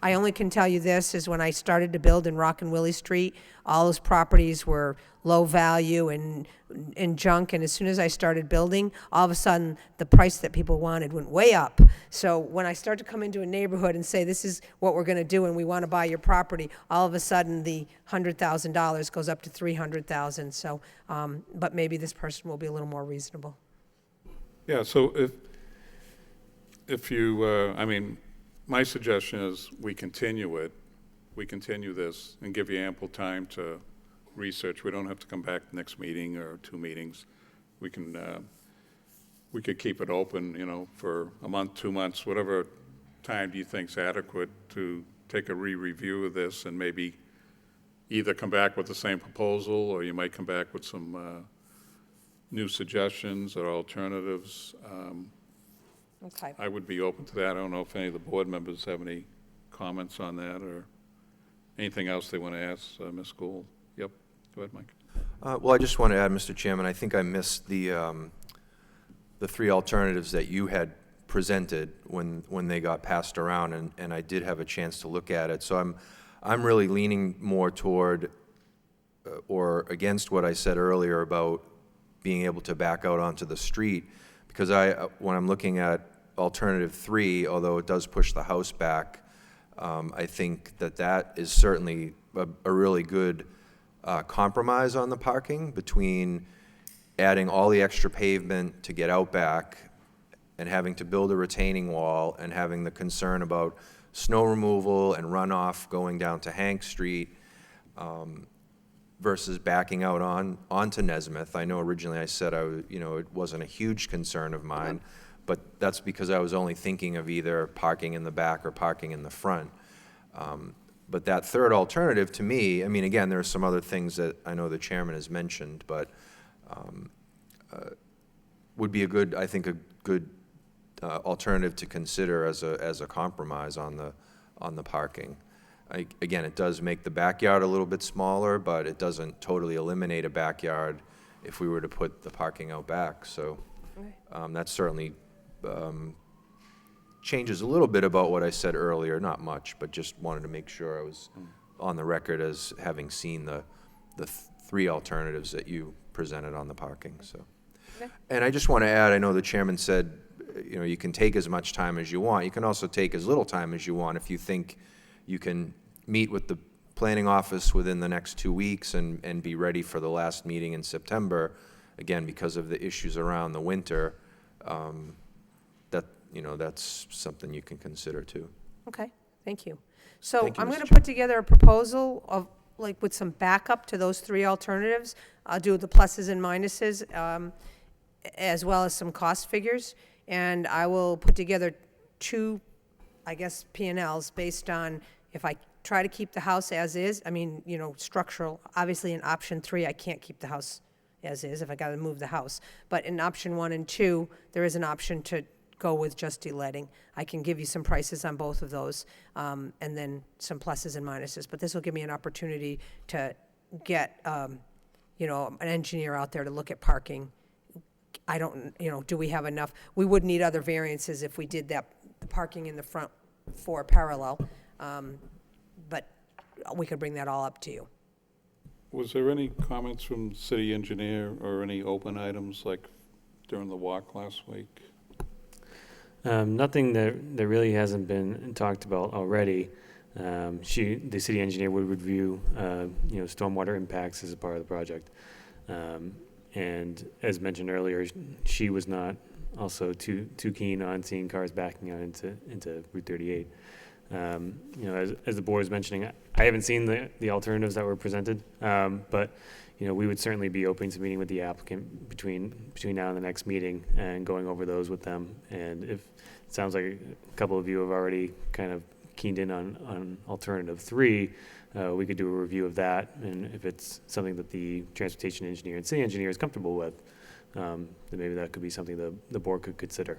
I only can tell you this, is when I started to build in Rock and Willie Street, all those properties were low value and junk, and as soon as I started building, all of a sudden, the price that people wanted went way up. So when I start to come into a neighborhood and say, this is what we're gonna do and we wanna buy your property, all of a sudden, the $100,000 goes up to $300,000, so, but maybe this person will be a little more reasonable. yeah, so if you, I mean, my suggestion is we continue this and give you ample time to research. We don't have to come back next meeting or 2 meetings. We could keep it open, for a month, 2 months, whatever time do you think's adequate to take a re-review of this and maybe either come back with the same proposal, or you might come back with some new suggestions or alternatives. Okay. I would be open to that. I don't know if any of the board members have any comments on that or anything else they want to ask Ms. Gould. Yep, go ahead, Mike. Well, I just want to add, Mr. Chairman, I think I missed the 3 alternatives that you had presented when they got passed around, and I did have a chance to look at it. So I'm really leaning more toward or against what I said earlier about being able to back out onto the street, because when I'm looking at alternative 3, although it does push the house back, I think that is certainly a really good compromise on the parking, between adding all the extra pavement to get out back and having to build a retaining wall and having the concern about snow removal and runoff going down to Hank Street, versus backing out onto Nesmith. I know originally I said it wasn't a huge concern of mine, but that's because I was only thinking of either parking in the back or parking in the front. But that 3rd alternative, to me, I mean, again, there are some other things that I know the chairman has mentioned, but would be I think a good alternative to consider as a compromise on the parking. Again, it does make the backyard a little bit smaller, but it doesn't totally eliminate a backyard if we were to put the parking out back. So that certainly changes a little bit about what I said earlier, not much, but just wanted to make sure I was on the record as having seen the 3 alternatives that you presented on the parking. So, and I just want to add, I know the chairman said, you can take as much time as you want. You can also take as little time as you want if you think you can meet with the planning office within the next 2 weeks and be ready for the last meeting in September. Again, because of the issues around the winter, that's something you can consider too. Okay, Thank you. So Thank you, I'm Mr. going to Chair. put together a proposal of, like, with some backup to those three alternatives. I'll do the pluses and minuses, as well as some cost figures. And I will put together two, I guess, P&Ls based on if I try to keep the house as is, I mean, you know, structural. Obviously, in option 3, I can't keep the house as is if I got to move the house. But in option 1 and 2, there is an option to go with just de-letting. I can give you some prices on both of those, and then some pluses and minuses. But this will give me an opportunity to get, you know, an engineer out there to look at parking. I don't, you know, do we have enough? We would need other variances if we did that, the parking in the front 4 parallel, but we could bring that all up to you. Was there any comments from city engineer or any open items like during the walk last week? Nothing that really hasn't been talked about already. The city engineer would review, you know, stormwater impacts as a part of the project. And as mentioned earlier, she was not also too keen on seeing cars backing out into Route 38. You know, as the board was mentioning, I haven't seen the alternatives that were presented, but you know, we would certainly be open to meeting with the applicant between now and the next meeting and going over those with them. And if it sounds like a couple of you have already kind of keened in on alternative 3, we could do a review of that. And if it's something that the transportation engineer and city engineer is comfortable with, then maybe that could be something the board could consider.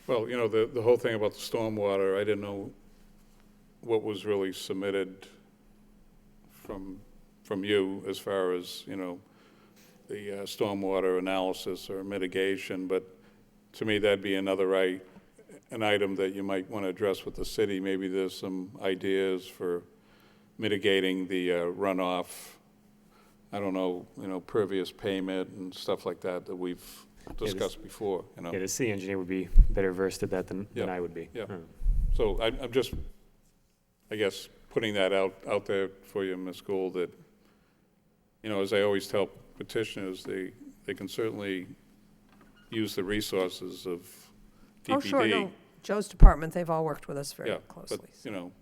Well, you know, the whole thing about the stormwater, I didn't know what was really submitted from you as far as, you know, the stormwater analysis or mitigation, but to me, that'd be an item that you might want to address with the city. Maybe there's some ideas for mitigating the runoff, I don't know, you know, pervious pavement and stuff like that we've discussed before, you know. Yeah, the city engineer would be better versed at that than I would be. Yeah. So I'm just, I guess, putting that out there for you, Ms. Gould, that, you know, as I always tell petitioners, they can certainly use the resources of DPD. Oh, sure, no. Joe's department, they've all worked with us very Yeah, closely. but, you know,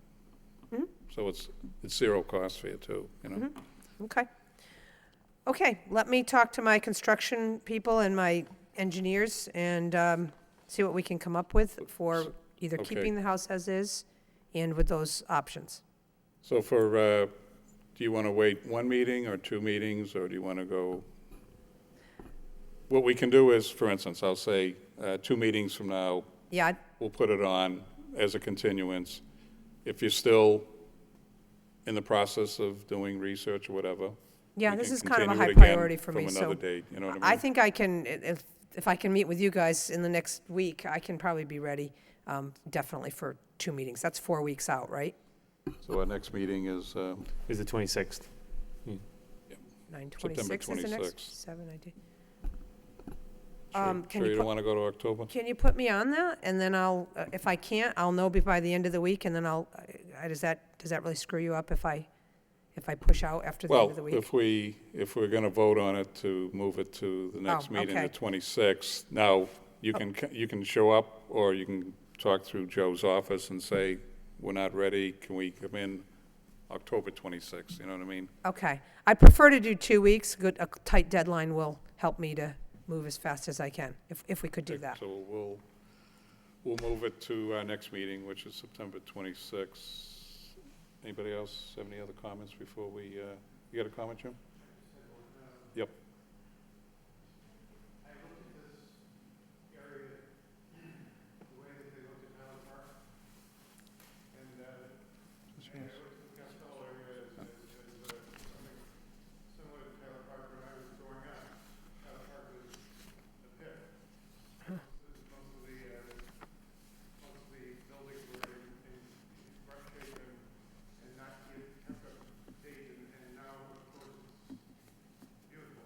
so it's zero cost for you too, you know. Okay. Okay, let me talk to my construction people and my engineers and see what we can come up with for either Okay. keeping the house as is and with those options. So for, do you want to wait 1 meeting or 2 meetings, or do you want to go? What we can do is, for instance, I'll say 2 meetings from now, Yeah, we'll put it on as a continuance. If you're still in the process of doing research or whatever. yeah, we this can is kind of a continue high it again priority for me, From so another date, you know what I I mean? think I can, if I can meet with you guys in the next week, I can probably be ready, definitely for 2 meetings. That's 4 weeks out, right? So our next meeting is, Is the 26th. 9/26 is the next? 26th. 7, I did. sure Can you you don't put, want to go to October? can you put me on that? And then I'll, if I can't, I'll know by the end of the week, and then does that really screw you up if I push out after the end Well, of the week? if we're going to vote on it to move it to the next meeting, okay. the 26th, now, you can show up, or you can talk through Joe's office and say, we're not ready, can we come in October 26th, you know what I mean? Okay. I'd prefer to do 2 weeks. A tight deadline will help me to move as fast as I can, if we could do that. So we'll move it to our next meeting, which is September 26th. Anybody else have any other comments before we, you got a comment, Jim? Yep. I looked at this area, the way that they looked at Tyler Park, and I looked at the Costello area as something similar to Tyler Park when I was growing up. Tyler Park was a pit. Most of the buildings were in rough shape and not yet kept up to date, and now, of course, it's beautiful.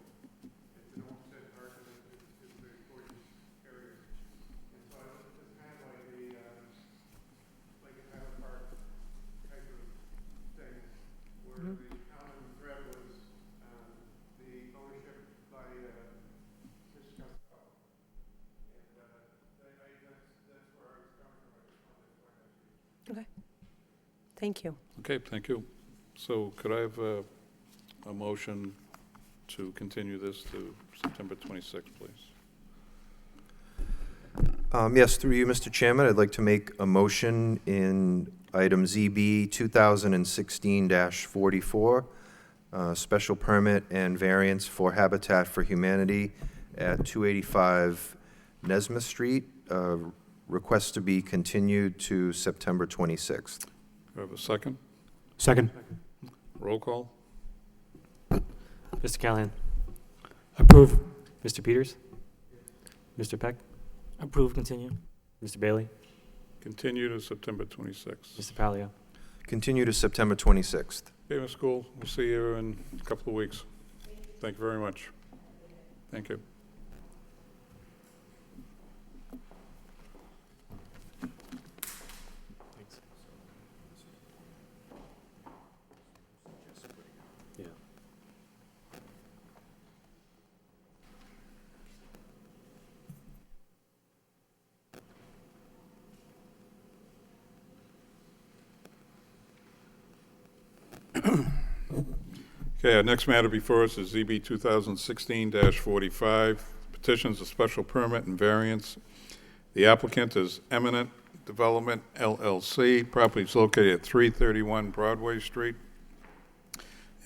Thank you. Okay, thank you. So could I have a motion to continue this to September 26th, please? Yes, through you, Mr. Chairman, I'd like to make a motion in item ZB 2016-44, special permit and variance for Habitat for Humanity at 285 Nesmith Street, request to be continued to September 26th. Do I have a second? Second. Roll call? Mr. Callahan? Approve. Mr. Peters? Mr. Peck? Approve, continue. Mr. Bailey? Continue to September 26th. Mr. Palio? Continue to September 26th. Okay, Ms. Gould, we'll see you in a couple of weeks. Thank you very much. Thank you. Yeah. Okay, our next matter before us is ZB 2016-45, petitions a special permit and variance. The applicant is Eminent Development LLC. Property is located at 331 Broadway Street.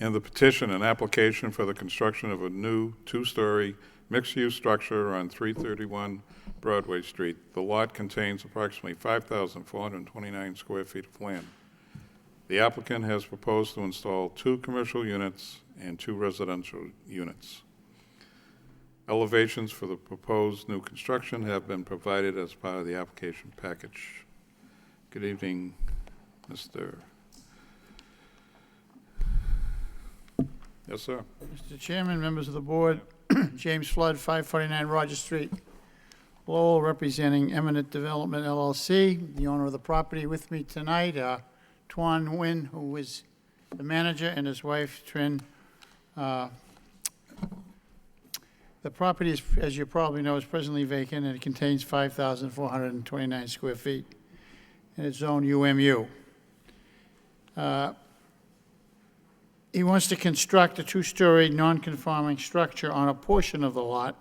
And the petition, an application for the construction of a new two-story mixed-use structure on 331 Broadway Street. The lot contains approximately 5,429 square feet of land. The applicant has proposed to install 2 commercial units and 2 residential units. Elevations for the proposed new construction have been provided as part of the application package. Good evening, Mr. Yes, sir. Mr. Chairman, members of the board, James Flood, 549 Roger Street, Lowell, representing Eminent Development LLC, the owner of the property. With me tonight, Tuan Nguyen, who is the manager, and his wife, Trin. The property, is, as you probably know, is presently vacant, and it contains 5,429 square feet, and it's zoned UMU. He wants to construct a 2-story non-conforming structure on a portion of the lot.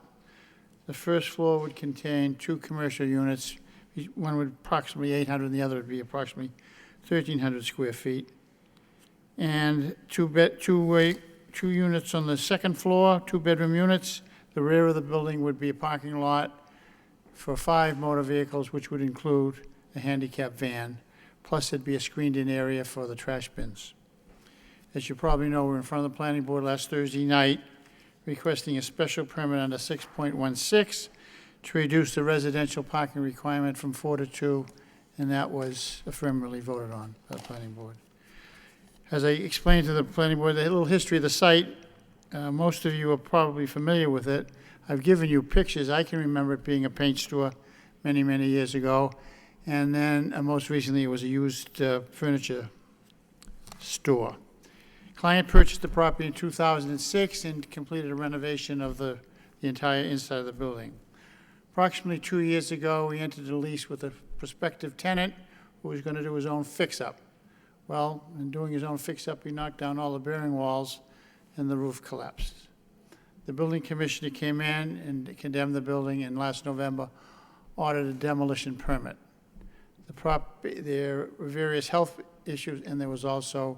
The first floor would contain 2 commercial units. One would approximately 800, and the other would be approximately 1,300 square feet. And two units on the second floor, 2-bedroom units. The rear of the building would be a parking lot for 5 motor vehicles, which would include a handicap van. Plus, there'd be a screened-in area for the trash bins. As you probably know, we were in front of the planning board last Thursday night requesting a special permit under 6.16 to reduce the residential parking requirement from 4 to 2, and that was affirmatively voted on by the planning board. As I explained to the planning board, the little history of the site, most of you are probably familiar with it. I've given you pictures. I can remember it being a paint store many, many years ago, and then most recently it was a used furniture store. Client purchased the property in 2006 and completed a renovation of the entire inside of the building. Approximately 2 years ago, we entered a lease with a prospective tenant who was going to do his own fix-up. Well, in doing his own fix-up, he knocked down all the bearing walls and the roof collapsed. The building commissioner came in and condemned the building, and last November ordered a demolition permit. There were various health issues, and there was also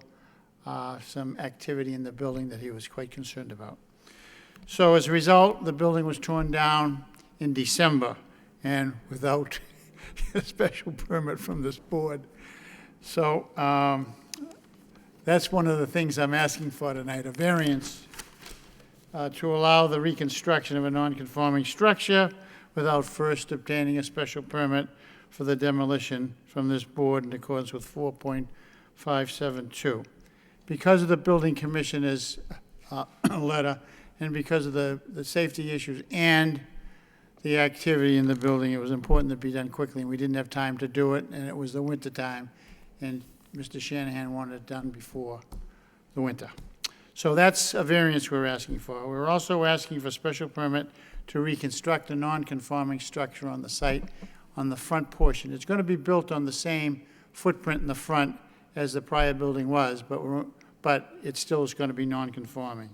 some activity in the building that he was quite concerned about. So as a result, the building was torn down in December, and without a special permit from this board. So that's one of the things I'm asking for tonight, a variance to allow the reconstruction of a non-conforming structure without first obtaining a special permit for the demolition from this board in accordance with 4.572. Because of the building commissioner's letter, and because of the safety issues and the activity in the building, it was important to be done quickly, and we didn't have time to do it, and it was the winter time, and Mr. Shanahan wanted it done before the winter. So that's a variance we're asking for. We're also asking for a special permit to reconstruct a non-conforming structure on the site on the front portion. It's going to be built on the same footprint in the front as the prior building was, but it still is going to be non-conforming.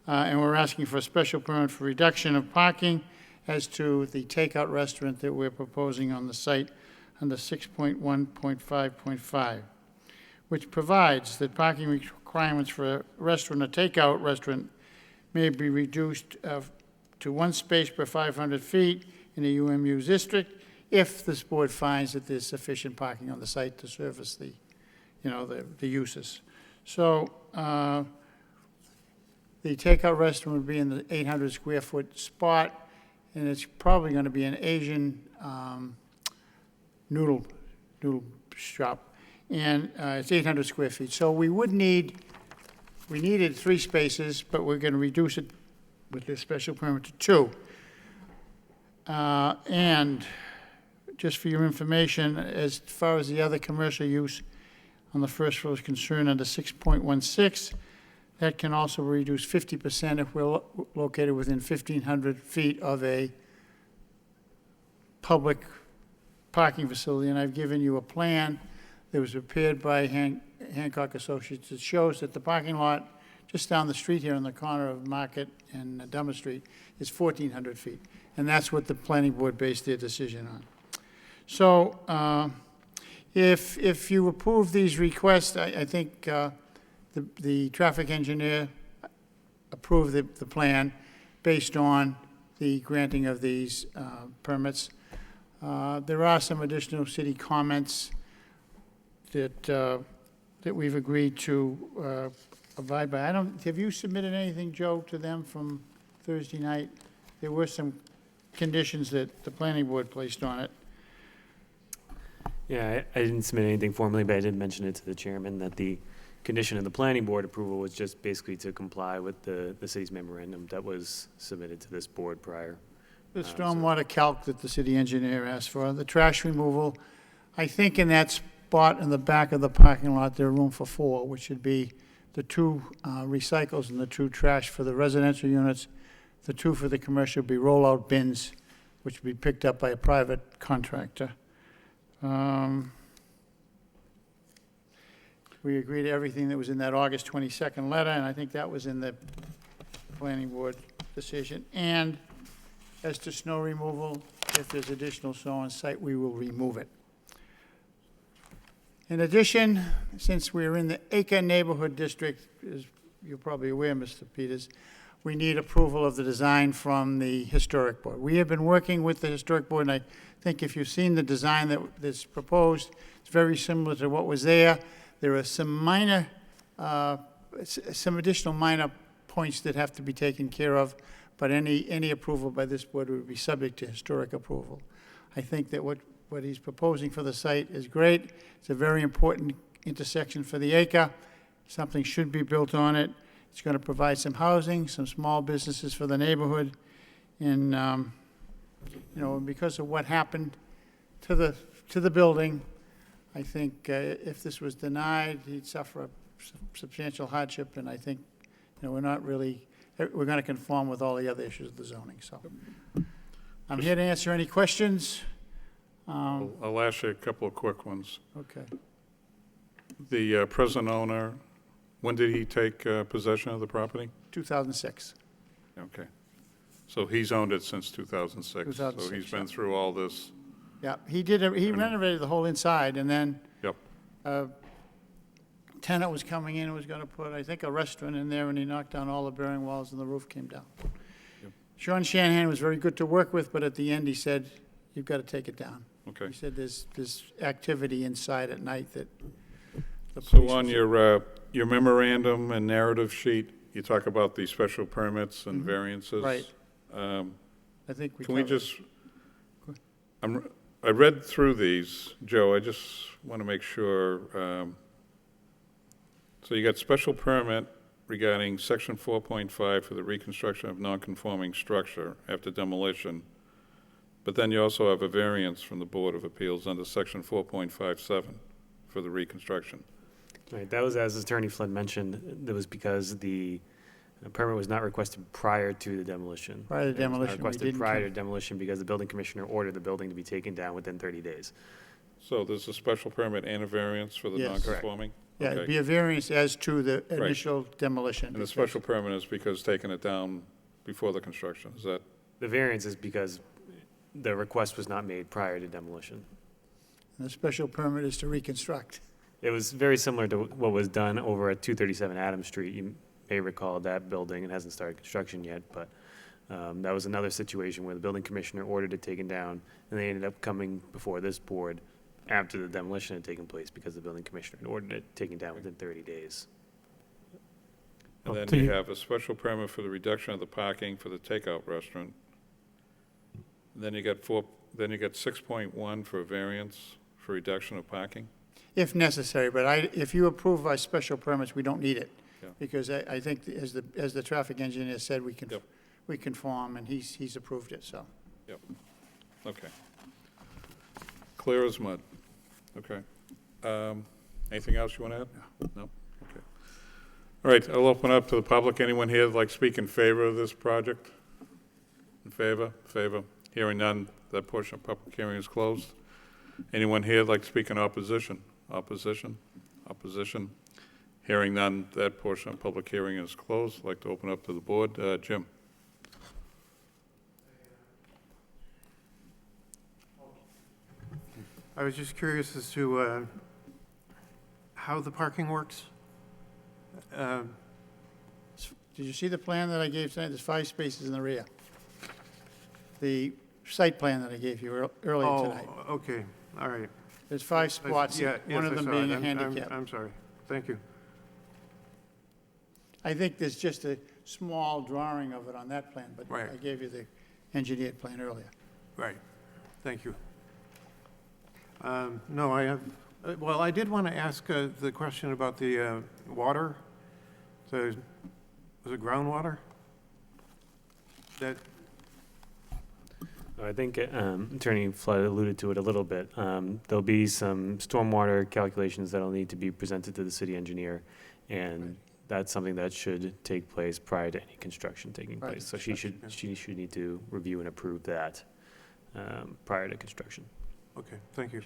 And we're asking for a special permit for reduction of parking as to the takeout restaurant that we're proposing on the site under 6.1.5.5, which provides that parking requirements for a restaurant, a takeout restaurant, may be reduced to 1 space per 500 feet in the UMU district if this board finds that there's sufficient parking on the site to service the, the uses. So the takeout restaurant would be in the 800 square foot spot, and it's probably going to be an Asian noodle shop, and it's 800 square feet. So we needed 3 spaces, but we're going to reduce it with this special permit to 2. And just for your information, as far as the other commercial use on the first floor is concerned, under 6.16, that can also be reduced 50% if we're located within 1,500 feet of a public parking facility. And I've given you a plan that was prepared by Hancock Associates that shows that the parking lot just down the street here on the corner of Market and Dummer Street is 1,400 feet. And that's what the planning board based their decision on. So if you approve these requests, I think the traffic engineer approved the plan based on the granting of these permits. There are some additional city comments that we've agreed to abide by. Have you submitted anything, Joe, to them from Thursday night? There were some conditions that the planning board placed on it. Yeah, I didn't submit anything formally, but I did mention it to the chairman that the condition of the planning board approval was just basically to comply with the city's memorandum that was submitted to this board prior. The stormwater calc that the city engineer asked for, the trash removal, I think in that spot in the back of the parking lot, there's room for 4, which should be the 2 recycles and the 2 trash for the residential units. The 2 for the commercial will be rollout bins, which will be picked up by a private contractor. We agreed to everything that was in that August 22nd letter, and I think that was in the planning board decision. And as to snow removal, if there's additional snow on site, we will remove it. In addition, since we're in the Acre Neighborhood District, as you're probably aware, Mr. Peters, we need approval of the design from the Historic Board. We have been working with the Historic Board, and I think if you've seen the design that's proposed, it's very similar to what was there. There are some additional minor points that have to be taken care of, but any approval by this board would be subject to historic approval. I think that what he's proposing for the site is great. It's a very important intersection for the Acre. Something should be built on it. It's going to provide some housing, some small businesses for the neighborhood, and because of what happened to the building, I think if this was denied, he'd suffer a substantial hardship, and I think we're going to conform with all the other issues of the zoning. So I'm here to answer any questions. I'll ask you a couple of quick ones. Okay. The present owner, when did he take possession of the property? 2006. Okay. So he's owned it since 2006. So 2006, he's been through all this. Yeah, he renovated the whole inside, and then Yep. tenant was coming in and was going to put, I think, a restaurant in there, and he knocked down all the bearing walls and the roof came down. Yep. Sean Shanahan was very good to work with, but at the end he said, you've got to take it down. Okay. He said there's activity inside at night that the So police on was- your memorandum and narrative sheet, you talk about the special permits and variances. Right. I think we Can we covered. just, I read through these, Joe, I just want to make sure. So you got special permit regarding section 4.5 for the reconstruction of non-conforming structure after demolition. But then you also have a variance from the Board of Appeals under section 4.57 for the reconstruction. Right, that was, as Attorney Flood mentioned, that was because the permit was not requested prior to the demolition. Prior to It was not demolition, we requested didn't prior come- to demolition because the building commissioner ordered the building to be taken down within 30 days. So there's a special permit and a variance for the Yes. Correct. non-conforming? Yeah, it'd Okay. be a variance as to the initial demolition. And the special permit is because taking it down before the construction, is that? The variance is because the request was not made prior to demolition. And the special permit is to reconstruct. It was very similar to what was done over at 237 Adams Street. You may recall that building. It hasn't started construction yet, but that was another situation where the building commissioner ordered it taken down, and they ended up coming before this board after the demolition had taken place because the building commissioner had ordered it taken down within 30 days. And then So you you- have a special permit for the reduction of the parking for the takeout restaurant. And then you got 6.1 for a variance for reduction of parking. If necessary, but if you approve our special permits, we don't need it. Yeah. Because I think, as the traffic engineer said, Yep. we conform, and he's approved it, so. Yep, okay. Clear as mud, okay. Anything else you want to add? No? Okay. All right, I'll open up to the public. Anyone here that'd like to speak in favor of this project? In favor? Favor? Hearing none, that portion of public hearing is closed. Anyone here that'd like to speak in opposition? Opposition? Opposition? Hearing none, that portion of public hearing is closed. I'd like to open up to the board. Jim? I was just curious as to how the parking works. Did you see the plan that I gave tonight? There's 5 spaces in the rear. The site plan that I gave you earlier tonight. Oh, okay, all right. There's 5 spots, Yeah, one yes, of I them saw being it. a handicap. I'm sorry, thank you. I think there's just a small drawing of it on that plan, but Right. I gave you the engineered plan earlier. Right, thank you. No, I have, well, I did want to ask the question about the water, was it groundwater? That, I think Attorney Flood alluded to it a little bit. There'll be some stormwater calculations that'll need to be presented to the city engineer, and that's something that should take place prior to any construction taking Prior to place. So she should need to review and approve that prior to construction. okay, thank you.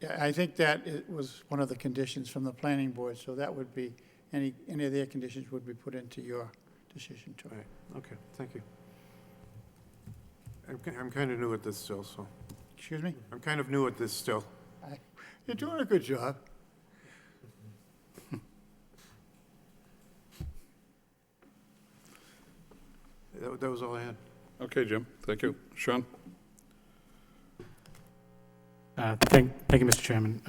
Yeah, I think that it was one of the conditions from the planning board, so that would be, any of their conditions would be put into your decision too. Right, okay, thank you. I'm kind of new at this still, so, Excuse me? I'm kind of new at this still. You're doing a good job. That was all I had. Okay, Jim, thank you. Sean? Thank you, Mr. Chairman.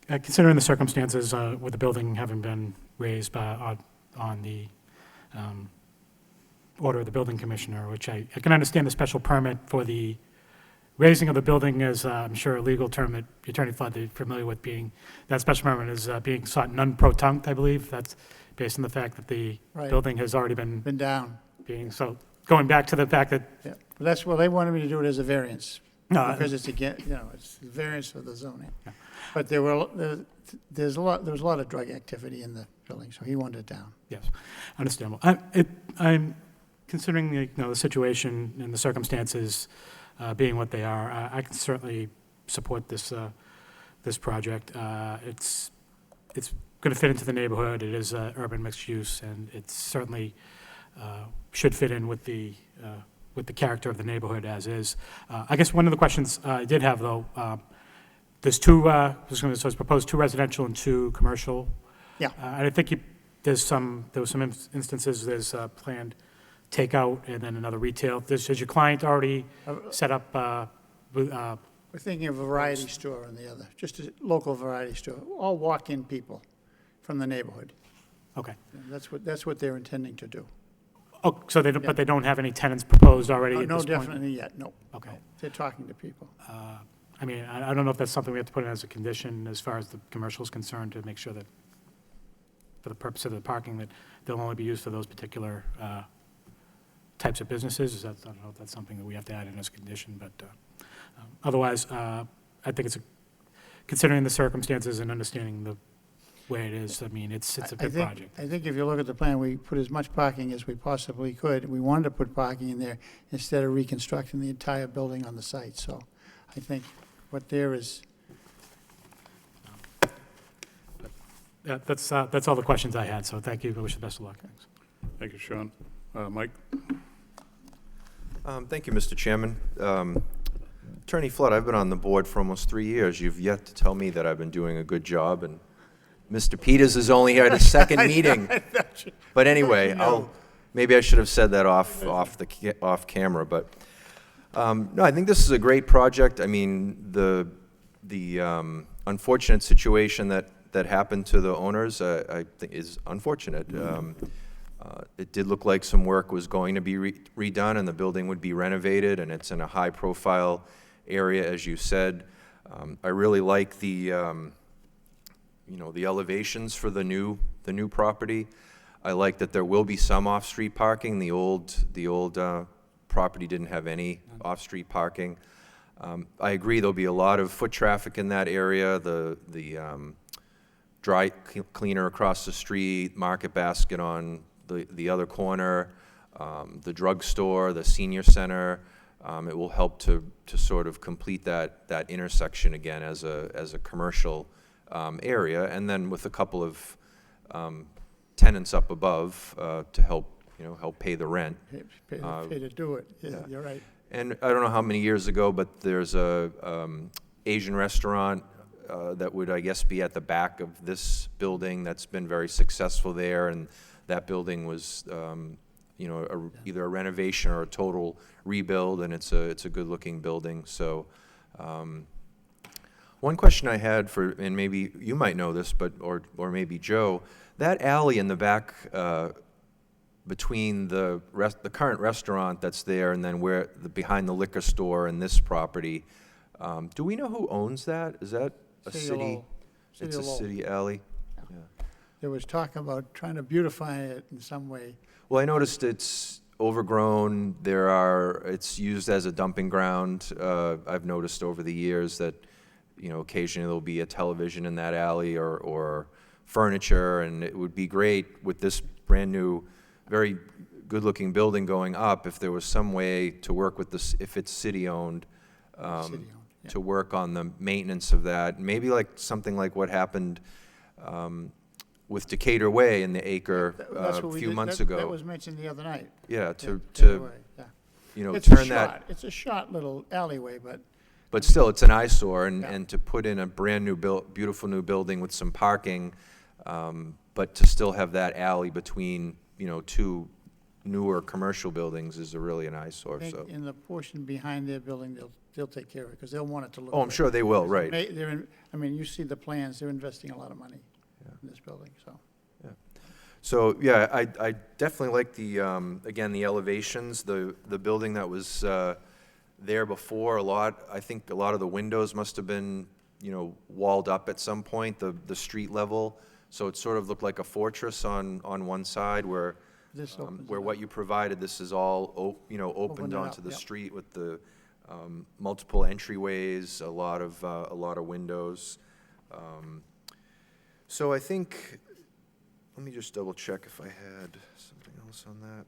Considering the circumstances with the building having been raised on the order of the building commissioner, which I can understand the special permit for the raising of the building is, I'm sure, a legal term that Attorney Flood is familiar with being, that special permit is being sought non-protunct, I believe. That's based on the fact that the Right. building has already been Been down. being, so going back to the fact that, Yeah, well, that's, well, they wanted me to do it as a variance, no, because it's again, it's a variance for the zoning. Yeah. But there was a lot of drug activity in the building, so he wanted it down. yes, understandable. I'm considering the situation and the circumstances being what they are. I can certainly support this project. It's going to fit into the neighborhood. It is urban mixed use, and it certainly should fit in with the character of the neighborhood as is. I guess one of the questions I did have, though, there's there's proposed 2 residential and 2 commercial. Yeah. And I think there was some instances, there's planned takeout and then another retail. Has your client already set up, We're thinking of a variety store on the other, just a local variety store, all walk-in people from the neighborhood. okay. That's what they're intending to do. Oh, so they don't, but they don't have any tenants proposed already at No, this point? definitely yet, no. Okay. They're talking to people. I mean, I don't know if that's something we have to put in as a condition as far as the commercial is concerned, to make sure that, for the purpose of the parking, that they'll only be used for those particular types of businesses. I don't know if that's something that we have to add in as a condition, but otherwise, I think considering the circumstances and understanding the way it is, I mean, it's a good project. I think if you look at the plan, we put as much parking as we possibly could. We wanted to put parking in there instead of reconstructing the entire building on the site, so I think what there is. Yeah, that's all the questions I had, so thank you. I wish you the best of luck. Thanks. Thank you, Sean. Mike? Thank you, Mr. Chairman. Attorney Flood, I've been on the board for almost 3 years. You've yet to tell me that I've been doing a good job, and Mr. Peters is only here at his second meeting. But anyway, maybe I should have said that off camera. But no, I think this is a great project. I mean, the unfortunate situation that happened to the owners, I think, is unfortunate. It did look like some work was going to be redone, and the building would be renovated, and it's in a high-profile area, as you said. I really like the the elevations for the new property. I like that there will be some off-street parking. The old property didn't have any off-street parking. I agree there'll be a lot of foot traffic in that area. The dry cleaner across the street, Market Basket on the other corner, the drugstore, the senior center. It will help to sort of complete that intersection again as a commercial area, and then with a couple of tenants up above to help pay the rent. Pay to do it, yeah, you're right. And I don't know how many years ago, but there's a Asian restaurant that would, I guess, be at the back of this building that's been very successful there, and that building was either a renovation or a total rebuild, and it's a good-looking building. So one question I had and maybe you might know this, or maybe Joe, that alley in the back between the current restaurant that's there and then behind the liquor store and this property, do we know who owns that? Is that a city? It's a city alley? Yeah. There was talk about trying to beautify it in some way. Well, I noticed it's overgrown. It's used as a dumping ground. I've noticed over the years that, occasionally there'll be a television in that alley or furniture, and it would be great with this brand new, very good-looking building going up if there was some way to work with this, if it's city-owned, to work on the maintenance of that. Maybe something like what happened with Decatur Way in the acre a few months ago. That was mentioned the other night. Yeah, Decatur Way, yeah. It's a short little alleyway, but still, it's an eyesore, and to put in a brand new, beautiful new building with some parking, but to still have that alley between, two newer commercial buildings is really an eyesore. I think So in the portion behind their building, they'll take care of it, because they'll want it to look. I'm sure they will, right. You see the plans, they're investing a lot of money in this building, so. So, yeah, I definitely like again, the elevations, the building that was there before, I think a lot of the windows must have been, walled up at some point, the street level, so it sort of looked like a fortress on one side where what you provided, this is all, opened onto the street with the multiple entryways, a lot of windows. So I think, let me just double check if I had something else on that.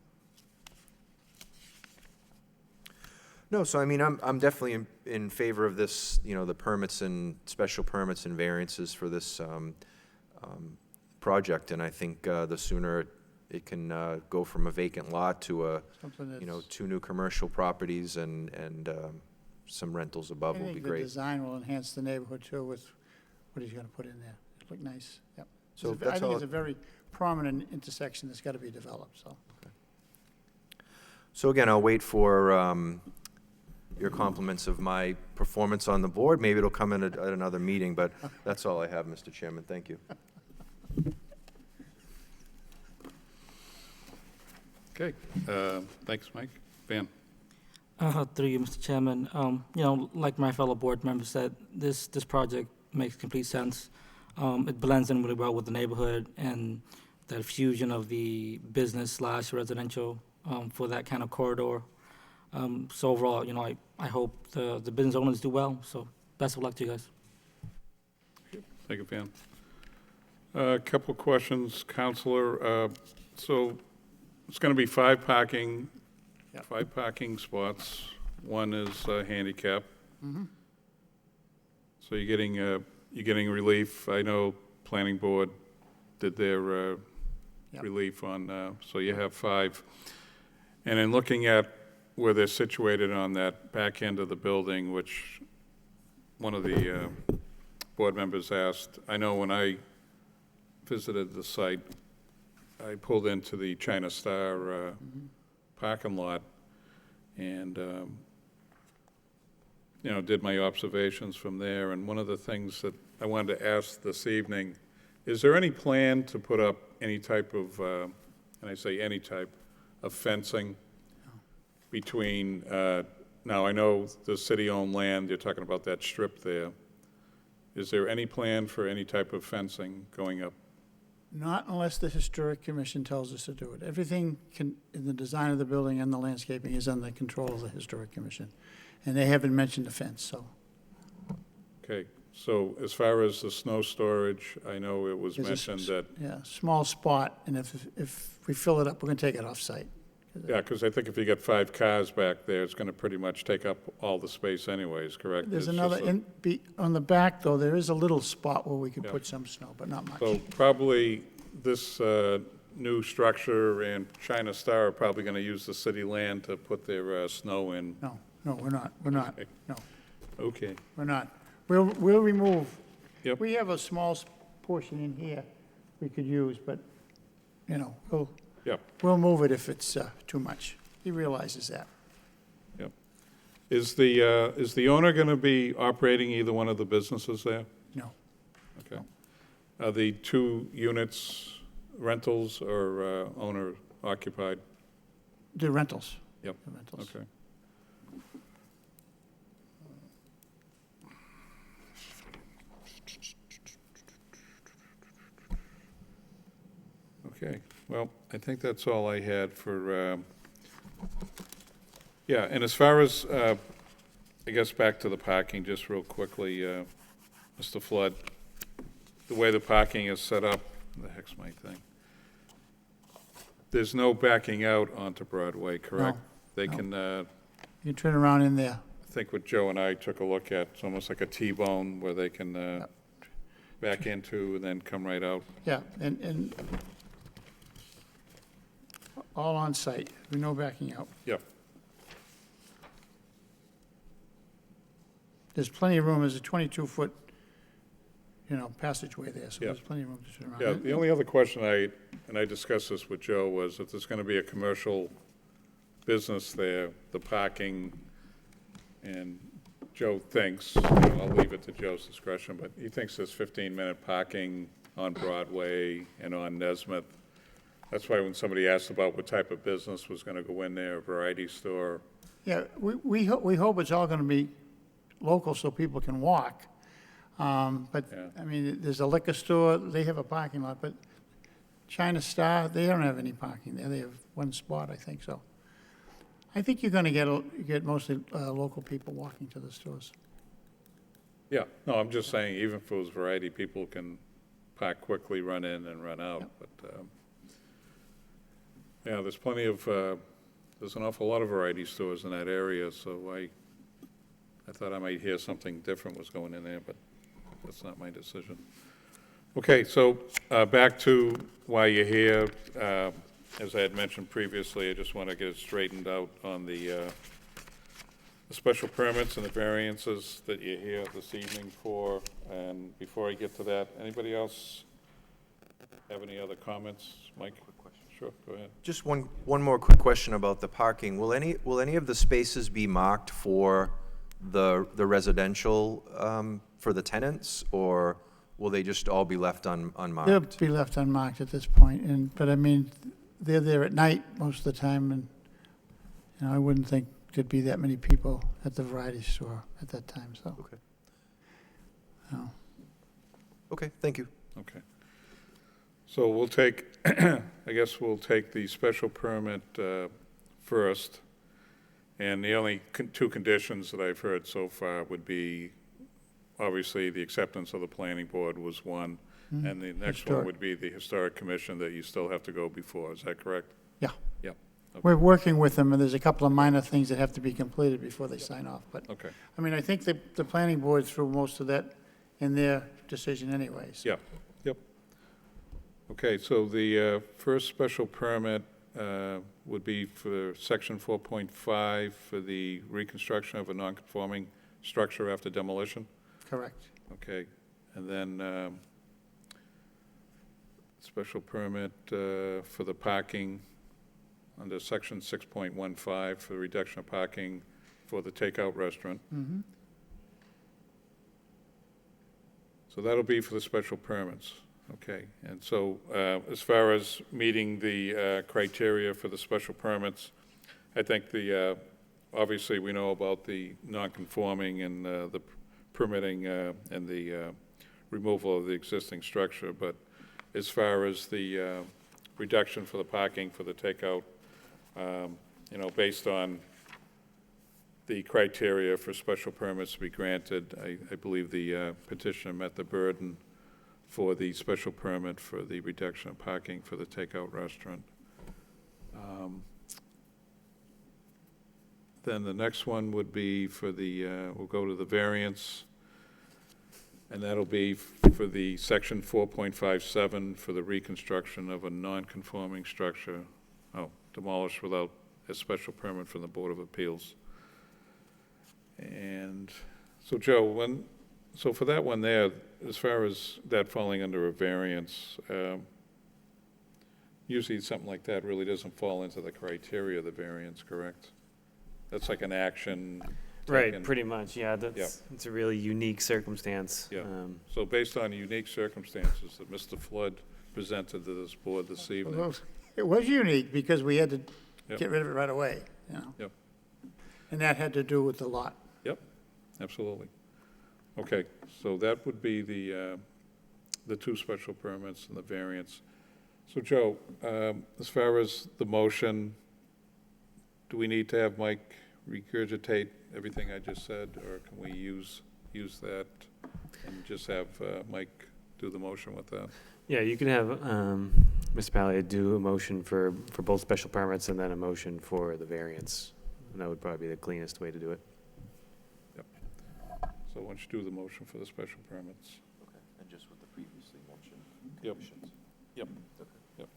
No, so I mean, I'm definitely in favor of this, the permits and special permits and variances for this project, and I think the sooner it can go from a vacant lot to two new commercial properties and some rentals above will be I think great. the design will enhance the neighborhood too with what he's gonna put in there. It'll look nice, yep. So I think it's a very prominent intersection that's gotta be developed, so. So again, I'll wait for your compliments of my performance on the board. Maybe it'll come in at another meeting, but that's all I have, Mr. Chairman. Thank you. Okay, thanks, Mike. Van? Through you, Mr. Chairman, like my fellow board members said, this project makes complete sense. It blends in really well with the neighborhood and that fusion of the business/residential for that kind of corridor. So overall, I hope the business owners do well. So best of luck to you guys. Thank you, Van. A couple of questions, Counselor. So it's going to be 5 parking spots. One is handicap. So you're getting relief. I know Planning Board did their Yep. relief on, so you have 5. And in looking at where they're situated on that back end of the building, which one of the board members asked, I know when I visited the site, I pulled into the China Star parking lot and, did my observations from there. And one of the things that I wanted to ask this evening, is there any plan to put up any type of, and I say any type, of fencing between, now I know the city-owned land, you're talking about that strip there. Is there any plan for any type of fencing going up? Not unless the Historic Commission tells us to do it. Everything in the design of the building and the landscaping is under control of the Historic Commission. And they haven't mentioned the fence, so. Okay, so as far as the snow storage, I know it was There's a mentioned that, Yeah, small spot, and if we fill it up, we're gonna take it off-site. yeah, because I think if you got 5 cars back there, it's going to pretty much take up all the space anyways, correct? There's It's another, just a- on the back, though, there is a little spot where we could Yeah. put some snow, but not much. So probably this new structure and China Star are probably going to use the city land to put their snow in. No, we're not, Okay. no, Okay, we're not. We'll remove. Yep. We have a small portion in here we could use, but, yep, we'll move it if it's too much. He realizes that. yep. Is the owner going to be operating either one of the businesses there? No, Okay. Are the 2 units rentals or owner occupied? the rentals. Yep, The rentals. okay. Okay, well, I think that's all I had for, yeah, and as far as, I guess back to the parking, just real quickly, Mr. Flood, the way the parking is set up, the heck's my thing? There's no backing out onto Broadway, correct? No, They no. can, You can turn around in there. I think what Joe and I took a look at, it's almost like a T-bone where they can back into and then come right out. Yeah, and all on site. There's no backing out. Yep, There's plenty of room. There's a 22-foot, passageway there, so Yeah. there's plenty of room to turn around. yeah, the only other question I discussed this with Joe, was if there's gonna be a commercial business there, the parking, and Joe thinks, I'll leave it to Joe's discretion, but he thinks there's 15-minute parking on Broadway and on Nesmith. That's why when somebody asked about what type of business was gonna go in there, a variety store, Yeah, we hope it's all going to be local so people can walk. But, Yeah. I mean, there's a liquor store, they have a parking lot, but China Star, they don't have any parking there. They have one spot, I think, so. I think you're going to get mostly local people walking to the stores. yeah, no, I'm just saying, even if it was variety, people can park quickly, run in and run out, but, yeah, there's plenty of, there's an awful lot of variety stores in that area, so I thought I might hear something different was going in there, but that's not my decision. Okay, so, back to why you're here. As I had mentioned previously, I just want to get it straightened out on the special permits and the variances that you're here this evening for. And before I get to that, anybody else have any other comments? Mike? Sure, go ahead. Just one more quick question about the parking. Will any of the spaces be marked for the residential, for the tenants, or will they just all be left unmarked? They'll be left unmarked at this point, but I mean, they're there at night most of the time, and, I wouldn't think there'd be that many people at the variety store at that time, so. Okay. No. Okay, thank you. Okay. So we'll take, I guess we'll take the special permit first. And the only 2 conditions that I've heard so far would be, obviously, the acceptance of the planning board was one, and the next one Historic. would be the historic commission that you still have to go before. Is that correct? Yeah. Yep. We're working with them, and there's a couple of minor things that have to be completed before they sign off, but, Okay. I mean, I think the planning board through most of that in their decision anyways. Yeah, yep. Okay, so the first special permit would be for section 4.5 for the reconstruction of a non-conforming structure after demolition. Correct. Okay, and then special permit for the parking under section 6.15 for reduction of parking for the takeout restaurant. Mhm. So that'll be for the special permits, okay? And so as far as meeting the criteria for the special permits, I think obviously we know about the non-conforming and the permitting and the removal of the existing structure, but as far as the reduction for the parking for the takeout, you know, based on the criteria for special permits to be granted, I believe the petitioner met the burden for the special permit for the reduction of parking for the takeout restaurant. Then the next one would be for the, we'll go to the variance, and that'll be for the section 4.57 for the reconstruction of a non-conforming structure, demolished without a special permit from the Board of Appeals. And so, Joe, so for that one there, as far as that falling under a variance, usually something like that really doesn't fall into the criteria of the variance, correct? That's like an action. Right, taken. pretty much, yeah, it's a really unique circumstance. Yeah. So based on unique circumstances that Mr. Flood presented to this board this evening. Well, it was unique because we had to Yep. get rid of it right away, you know? Yep. And that had to do with the lot. Yep, absolutely. Okay, so that would be the two special permits and the variance. So, Joe, as far as the motion, do we need to have Mike regurgitate everything I just said, or can we use that and just have Mike do the motion with that? Yeah, you can have Mr. Pallier do a motion for both special permits and then a motion for the variance. And that would probably be the cleanest way to do it. So why don't you do the motion for the special permits? Okay, and just with the previously mentioned Yep. conditions. Yep. Okay. Yep.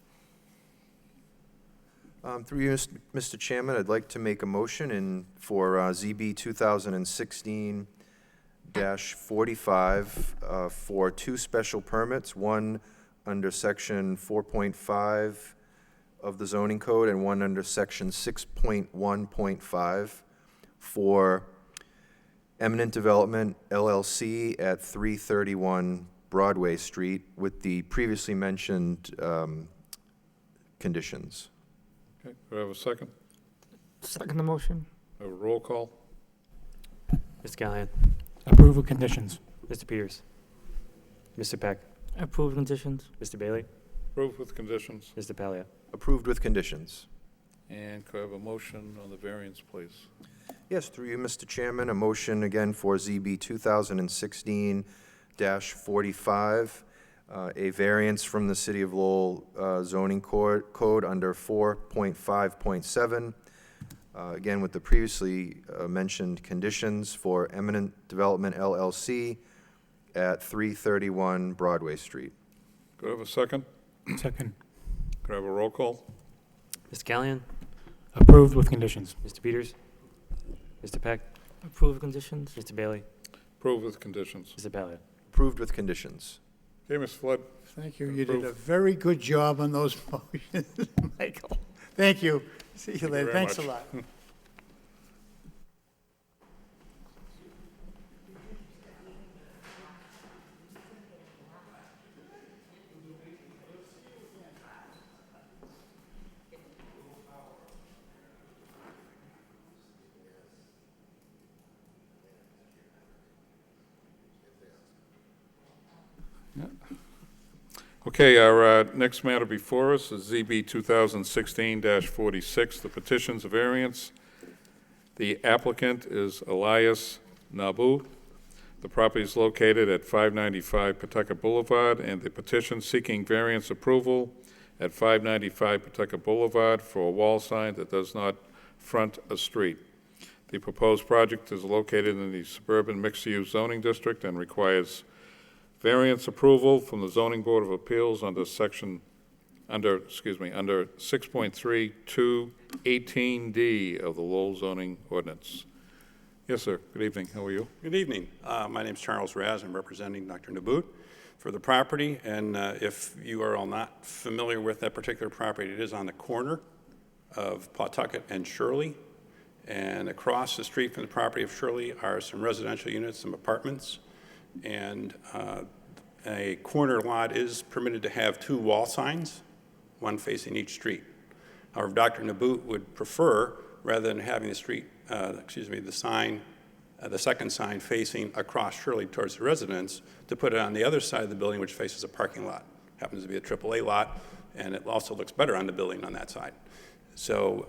Through you, Mr. Chairman, I'd like to make a motion for ZB 2016-45 for two special permits, one under section 4.5 of the zoning code and one under section 6.1.5 for Eminent Development LLC at 331 Broadway Street with the previously mentioned conditions. Okay, do I have a second? Second the motion. A roll call? Mr. Callahan, Approve with conditions. Mr. Peters, Mr. Peck, Approved conditions. Mr. Bailey, Approved with conditions. Mr. Pallier. Approved with conditions. And could I have a motion on the variance, please? Yes, through you, Mr. Chairman, a motion again for ZB 2016-45, a variance from the City of Lowell zoning code under 4.5.7, again with the previously mentioned conditions for Eminent Development LLC at 331 Broadway Street. Could I have a second? Second. Could I have a roll call? Mr. Callahan, Approved with conditions. Mr. Peters, Mr. Peck, Approved conditions. Mr. Bailey, Approved with conditions. Mr. Pallier. Approved with conditions. Okay, Ms. Flood? Thank you. You did a very good job on those motions, Michael. Thank you. See you later. very Thanks a much. lot. Okay, our next matter before us is ZB 2016-46, the petitions of variance. The applicant is Elias Nabu. The property is located at 595 Pawtucket Boulevard, and the petition seeking variance approval at 595 Pawtucket Boulevard for a wall sign that does not front a street. The proposed project is located in the suburban mixed-use zoning district and requires variance approval from the Zoning Board of Appeals under 6.3218D of the Lowell zoning ordinance. Yes, sir. Good evening. How are you? Good evening. My name's Charles Raz. I'm representing Dr. Naboot for the property. And if you are all not familiar with that particular property, it is on the corner of Pawtucket and Shirley. And across the street from the property of Shirley are some residential units, some apartments. And a corner lot is permitted to have 2 wall signs, one facing each street. However, Dr. Naboot would prefer, rather than having the street, the sign, the second sign facing across Shirley towards the residence, to put it on the other side of the building, which faces a parking lot. Happens to be a AAA lot, and it also looks better on the building on that side. So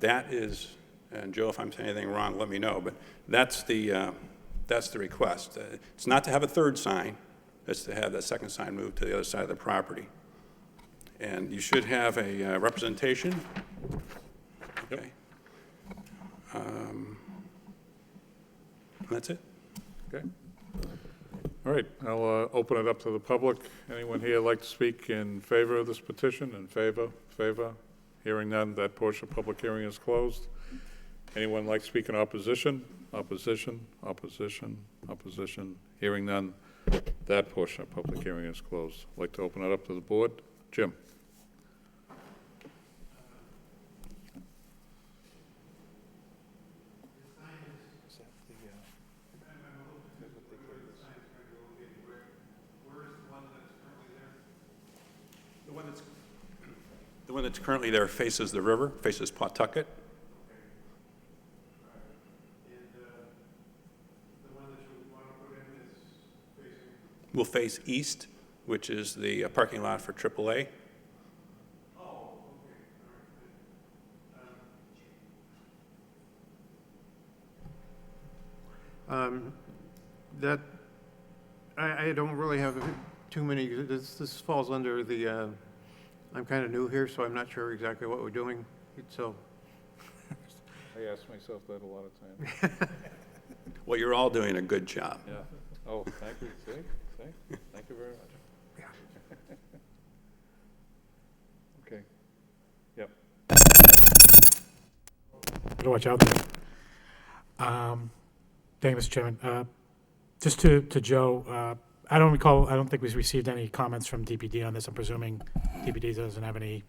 that is, and Joe, if I'm saying anything wrong, let me know, but that's the request. It's not to have a third sign, it's to have that second sign moved to the other side of the property. And you should have a representation. Okay. That's it. Okay. All right, I'll open it up to the public. Anyone here like to speak in favor of this petition? In favor? Favor? Hearing none, that portion of public hearing is closed. Anyone like to speak in opposition? Opposition? Opposition? Opposition? Hearing none, that portion of public hearing is closed. I'd like to open it up to the board. Jim? The one that's currently there faces the river, faces Pawtucket. Will face east, which is the parking lot for AAA. That, I don't really have too many, this falls under the, I'm kind of new here, so I'm not sure exactly what we're doing, so. I ask myself that a lot of times. Well, you're all doing a good job. Yeah. Oh, thank you. See? Thank you very much. Yeah. Okay. Yep. Better watch out there. Thank you, Mr. Chairman. Just to Joe, I don't think we've received any comments from DPD on this. I'm presuming DPD doesn't have any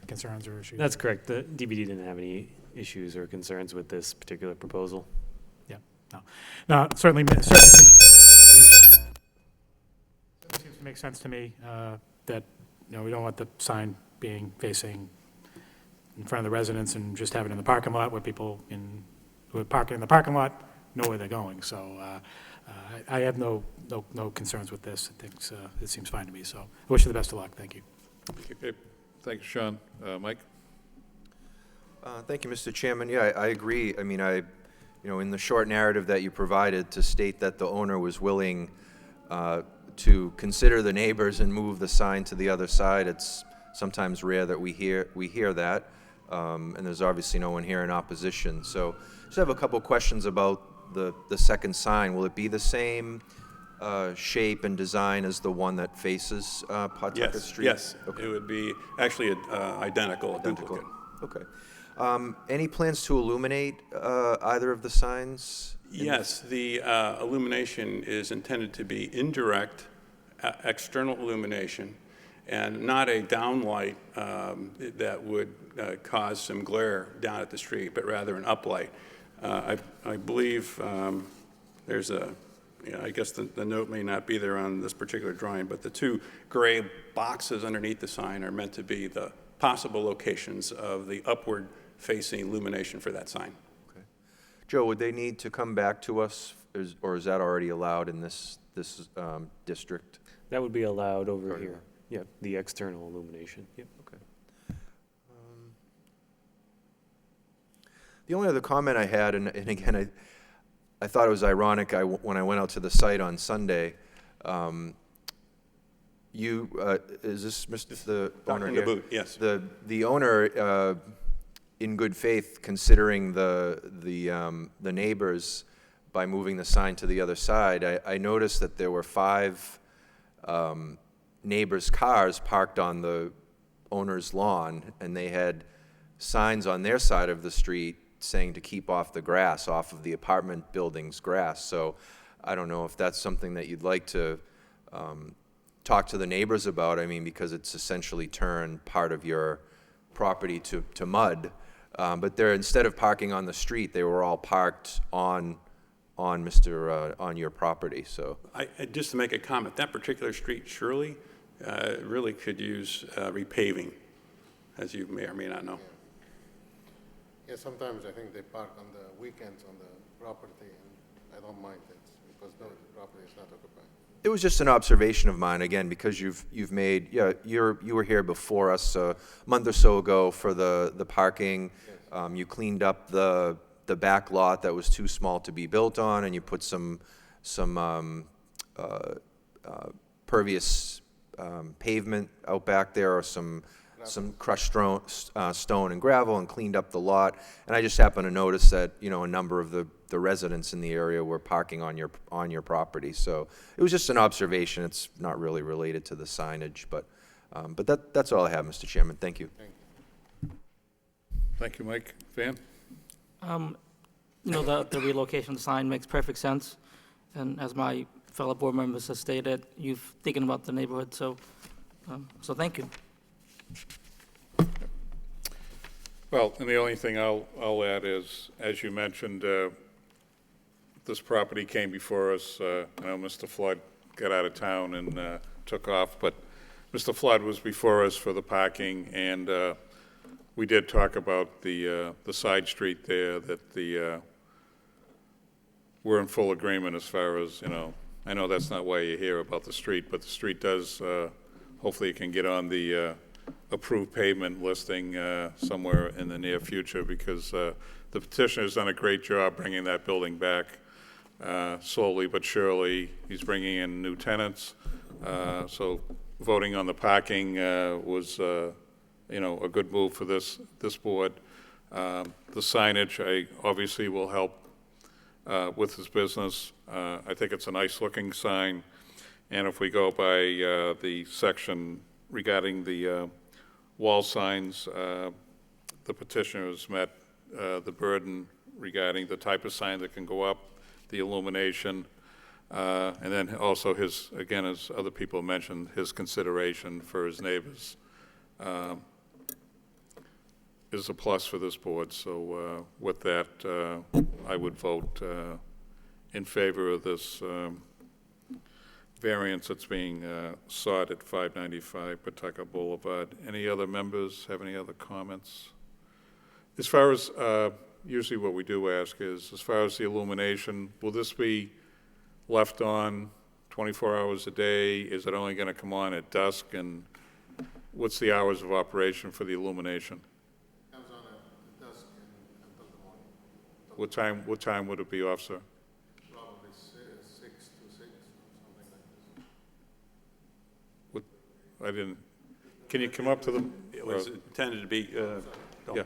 concerns or issues. That's correct. The DPD didn't have any issues or concerns with this particular proposal. Yeah, no, certainly seems to make sense to me that, we don't want the sign being facing in front of the residents and just have it in the parking lot where people who are parking in the parking lot know where they're going. So I have no concerns with this. I think it seems fine to me. So I wish you the best of luck. Thank you. Okay. Thank you, Sean. Mike? Thank you, Mr. Chairman. Yeah, I agree. I mean, in the short narrative that you provided to state that the owner was willing to consider the neighbors and move the sign to the other side, it's sometimes rare that we hear that, and there's obviously no one here in opposition. So just have a couple questions about the second sign. Will it be the same shape and design as the one that faces Pawtucket Street? Yes, Okay. it would be actually identical, Identical. duplicate. Okay. Any plans to illuminate either of the signs? Yes, the illumination is intended to be indirect, external illumination, and not a downlight that would cause some glare down at the street, but rather an uplight. I believe there's I guess the note may not be there on this particular drawing, but the 2 gray boxes underneath the sign are meant to be the possible locations of the upward-facing illumination for that sign. Okay. Joe, would they need to come back to us, or is that already allowed in this district? That would be allowed over here. Yeah, the external illumination. Yep. Okay. The only other comment I had, and again, I thought it was ironic when I went out to the site on Sunday. Is this Mr. the owner here? Dr. Naboot, yes. The owner, in good faith, considering the neighbors by moving the sign to the other side, I noticed that there were 5 neighbors' cars parked on the owner's lawn, and they had signs on their side of the street saying to keep off the grass, off of the apartment building's grass. So I don't know if that's something that you'd like to talk to the neighbors about. I mean, because it's essentially turned part of your property to mud. But they're, instead of parking on the street, they were all parked on your property, so. Just to make a comment, that particular street, Shirley, really could use repaving, as you may or may not know. Yeah, sometimes I think they park on the weekends on the property, and I don't mind it, because no, the property is not occupied. It was just an observation of mine, again, because you've made, yeah, you were here before us a month or so ago for the parking. Yes. You cleaned up the back lot that was too small to be built on, and you put some pervious pavement out back there, or some crushed stone and gravel, and cleaned up the lot. And I just happened to notice that, you know, a number of the residents in the area were parking on your property. So it was just an observation. It's not really related to the signage, but that's all I have, Mr. Chairman. Thank you. Thank you, Mike. Van? You know, the relocation sign makes perfect sense, and as my fellow board members have stated, you've thinking about the neighborhood, so thank you. Well, and the only thing I'll add is, as you mentioned, this property came before us. I know Mr. Flood got out of town and took off, but Mr. Flood was before us for the parking, and we did talk about the side street there, that we're in full agreement as far as, you know, I know that's not why you're here about the street, but the street does, hopefully it can get on the approved pavement listing somewhere in the near future, because the petitioner's done a great job bringing that building back slowly but surely. He's bringing in new tenants, so voting on the parking was, you know, a good move for this board. The signage, obviously will help with his business. I think it's a nice-looking sign, and if we go by the section regarding the wall signs, the petitioner has met the burden regarding the type of sign that can go up, the illumination, and then also his, again, as other people mentioned, his consideration for his neighbors is a plus for this board. So with that, I would vote in favor of this variance that's being sought at 595 Pawtucket Boulevard. Any other members have any other comments? As far as, usually what we do ask is, as far as the illumination, will this be left on 24 hours a day? Is it only going to come on at dusk? And what's the hours of operation for the illumination? Comes on at dusk until the morning. What time would it be off, sir? Probably 6 to 6, something like this. I didn't, can you come up to the? It was intended to be, Yeah.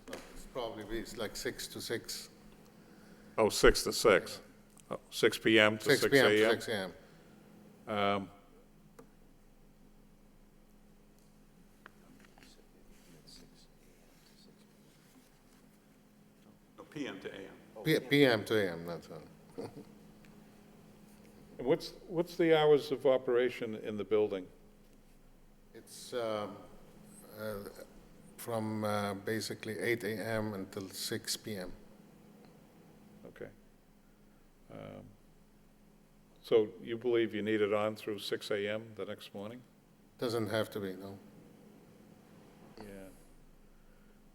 It's probably it's like 6 to 6. Oh, 6 to 6. Oh, 6 p.m. to 6 6 p.m. to a.m.? 6 a.m. PM to AM. PM to AM, that's all. And what's the hours of operation in the building? It's from basically 8 a.m. until 6 p.m. Okay. So you believe you need it on through 6 a.m. the next morning? Doesn't have to be, no.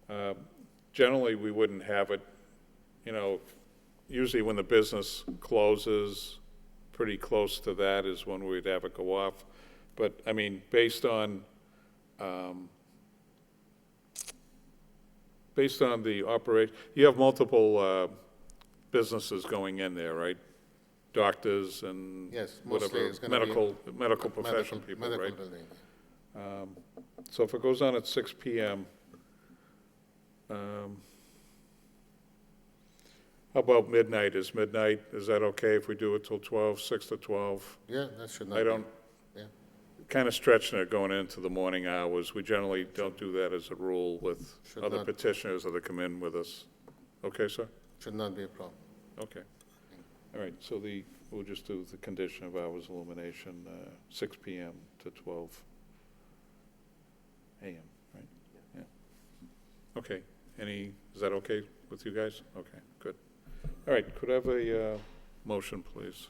Yeah. Generally, we wouldn't have it, you know, usually when the business closes, pretty close to that is when we'd have it go off. But, I mean, based on the operation, you have multiple businesses going in there, right? Doctors and Yes, mostly whatever, it's gonna be medical profession people, medical right? building. So if it goes on at 6 p.m., how about midnight? Is that okay if we do it till 12, 6 to 12? Yeah, that should not I be. don't, Yeah. kind of stretching it going into the morning hours. We generally don't do that as a rule with Should other not. petitioners that come in with us. Okay, sir? Should not be a problem. Okay. All right, so we'll just do the condition of hours illumination, 6 PM to 12 AM, right? Yeah. Okay, is that okay with you guys? Okay, good. All right, could I have a motion, please?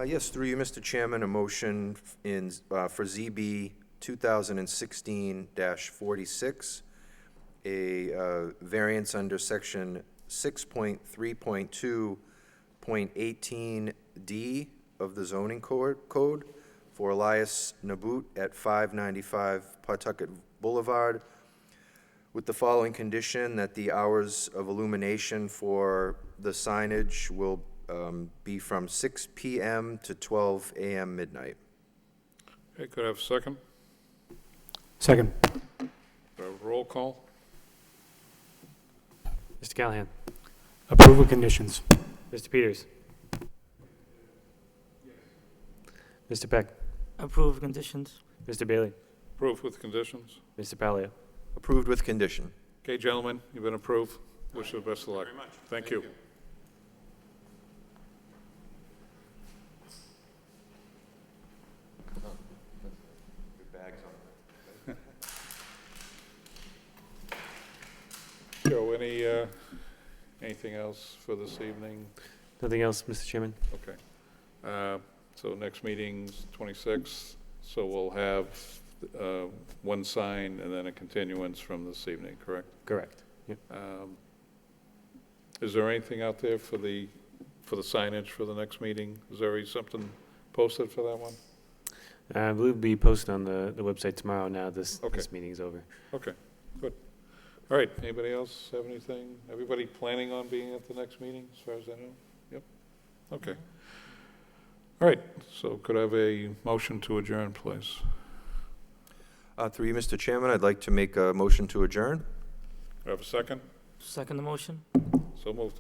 Yes, through you, Mr. Chairman, a motion for ZB 2016-46, a variance under section 6.3.2.18D of the zoning code for Elias Nabut at 595 Pawtucket Boulevard, with the following condition, that the hours of illumination for the signage will be from 6 PM to 12 AM midnight. Okay, could I have a second? Second. Could I have a roll call? Mr. Callahan? Approve with conditions. Mr. Peters? Mr. Peck? Approve conditions. Mr. Bailey? Approved with conditions? Mr. Palia? Approved with condition. Okay, gentlemen, you've been approved. Wish you the best of luck. Very much. Thank you. Joe, anything else for this evening? Nothing else, Mr. Chairman? Okay. So next meeting's 26th, so we'll have one sign and then a continuance from this evening, correct? Correct. Yep. Is there anything out there for the signage for the next meeting? Is there something posted for that one? I believe it'll be posted on the website tomorrow now this meeting's over. Okay, good. All right, anybody else have anything? Everybody planning on being at the next meeting, as far as I know? Yep, okay. All right, so could I have a motion to adjourn, please? Through you, Mr. Chairman, I'd like to make a motion to adjourn. Do I have a second? Second the motion. So moved.